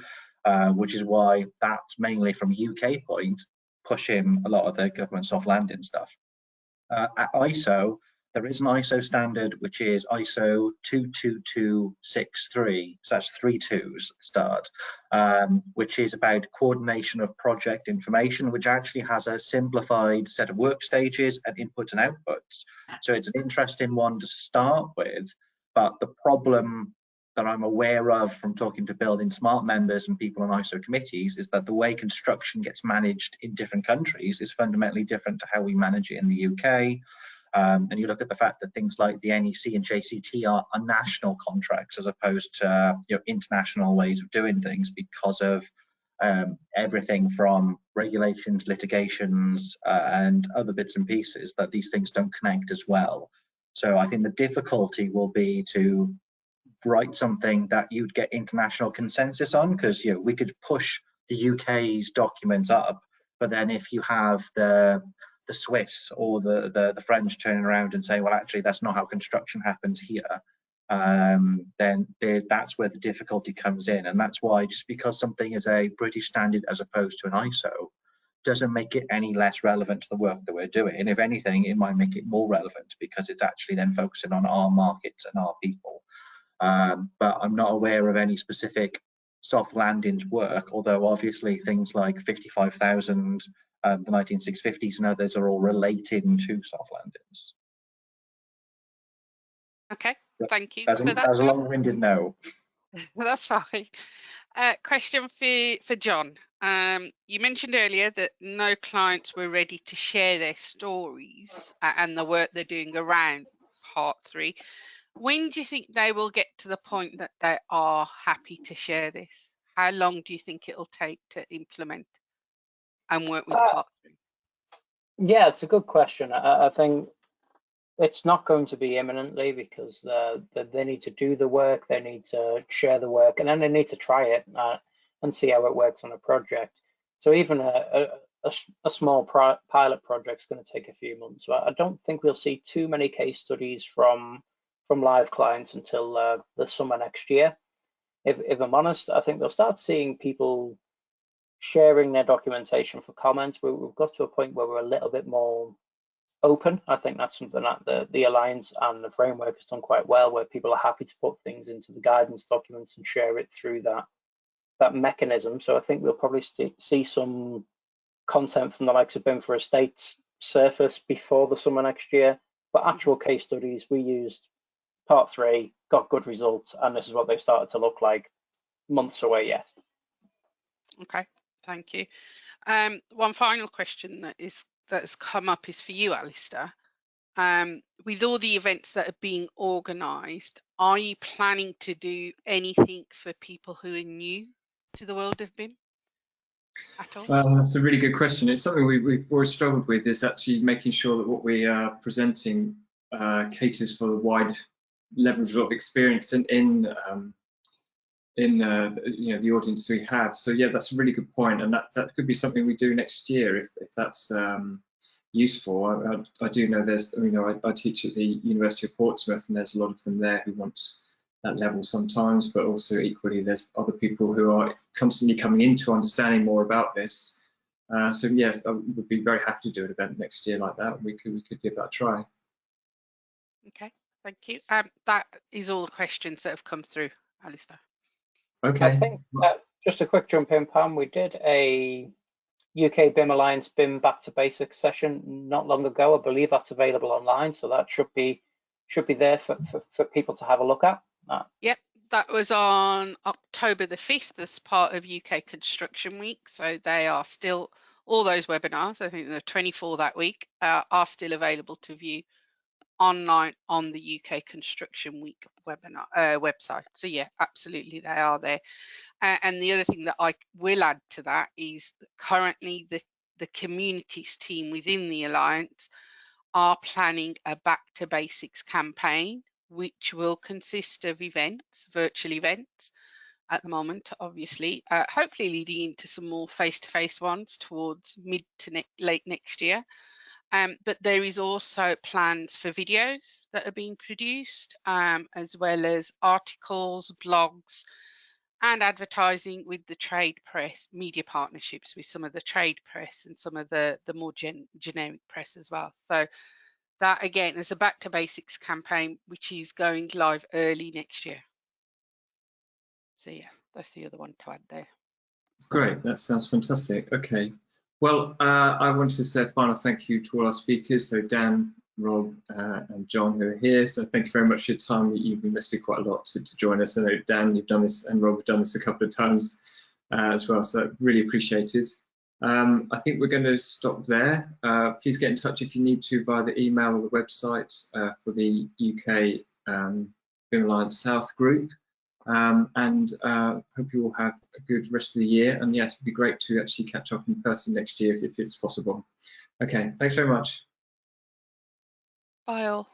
which is why that's mainly from UK point pushing a lot of the government soft landing stuff. At ISO, there is an ISO standard which is ISO 22263, so that's 3 2s start, which is about coordination of project information, which actually has a simplified set of work stages and inputs and outputs. So it's an interesting one to start with, but the problem that I'm aware of from talking to Building Smart members and people on ISO committees is that the way construction gets managed in different countries is fundamentally different to how we manage it in the UK. And you look at the fact that things like the NEC and JCT are national contracts as opposed to international ways of doing things because of everything from regulations, litigations, and other bits and pieces, that these things don't connect as well. So I think the difficulty will be to write something that you'd get international consensus on, because we could push the UK's documents up, but then if you have the Swiss or the French turning around and saying, well, actually, that's not how construction happens here, then that's where the difficulty comes in. And that's why, just because something is a British standard as opposed to an ISO doesn't make it any less relevant to the work that we're doing. And if anything, it might make it more relevant because it's actually then focusing on our markets and our people. But I'm not aware of any specific soft landings work, although obviously things like 55,000, the 19650s and others are all relating to soft landings. Okay, thank you. That was a long-winded no. That's fine. Question for John. You mentioned earlier that no clients were ready to share their stories and the work they're doing around Part 3. When do you think they will get to the point that they are happy to share this? How long do you think it'll take to implement and work with Part 3? Yeah, it's a good question. I think it's not going to be imminently, because they need to do the work, they need to share the work, and then they need to try it and see how it works on a project. So even a a small pilot project's going to take a few months. So I don't think we'll see too many case studies from live clients until the summer next year. If I'm honest, I think we'll start seeing people sharing their documentation for comments. We've got to a point where we're a little bit more open. I think that's something that the Alliance and the framework has done quite well, where people are happy to put things into the guidance documents and share it through that mechanism. So I think we'll probably see some content from the likes of BIM for Estates surface before the summer next year. But actual case studies, we used part 3, got good results, and this is what they've started to look like, months away yet. Okay, thank you. One final question that has come up is for you, Alistair. With all the events that are being organised, are you planning to do anything for people who are new to the world of BIM at all? Well, that's a really good question. It's something we've always struggled with, is actually making sure that what we are presenting caters for the wide levels of experience in the audience we have. So yeah, that's a really good point, and that could be something we do next year if that's useful. I do know there's, I teach at the University of Portsmouth, and there's a lot of them there who want that level sometimes, but also equally there's other people who are constantly coming into understanding more about this. So yeah, I would be very happy to do an event next year like that. We could give that a try. Okay, thank you. That is all the questions that have come through, Alistair. Okay. I think just a quick jump in, Pam. We did a UK BIM Alliance BIM Back to Basics session not long ago. I believe that's available online, so that should be there for people to have a look at. Yep, that was on October the 5th as part of UK Construction Week. So they are still, all those webinars, I think there are 24 that week, are still available to view online on the UK Construction Week webinar website. So yeah, absolutely, they are there. And the other thing that I will add to that is that currently the communities team within the Alliance are planning a Back to Basics campaign, which will consist of events, virtual events at the moment, obviously, hopefully leading into some more face-to-face ones towards mid to late next year. But there is also plans for videos that are being produced, as well as articles, blogs, and advertising with the trade press, media partnerships with some of the trade press and some of the more generic press as well. So that, again, is a Back to Basics campaign, which is going live early next year. So yeah, that's the other one to add there. Great, that sounds fantastic. Okay. Well, I wanted to say a final thank you to all our speakers, so Dan, Rob, and John, who are here. So thank you very much for your time. You've invested quite a lot to join us. I know Dan, you've done this, and Rob have done this a couple of times as well, so really appreciated. I think we're going to stop there. Please get in touch if you need to via the email or the website for the UK BIM Alliance South group. And hope you all have a good rest of the year. And yes, it'd be great to actually catch up in person next year if it's possible. Okay, thanks very much. Bye all.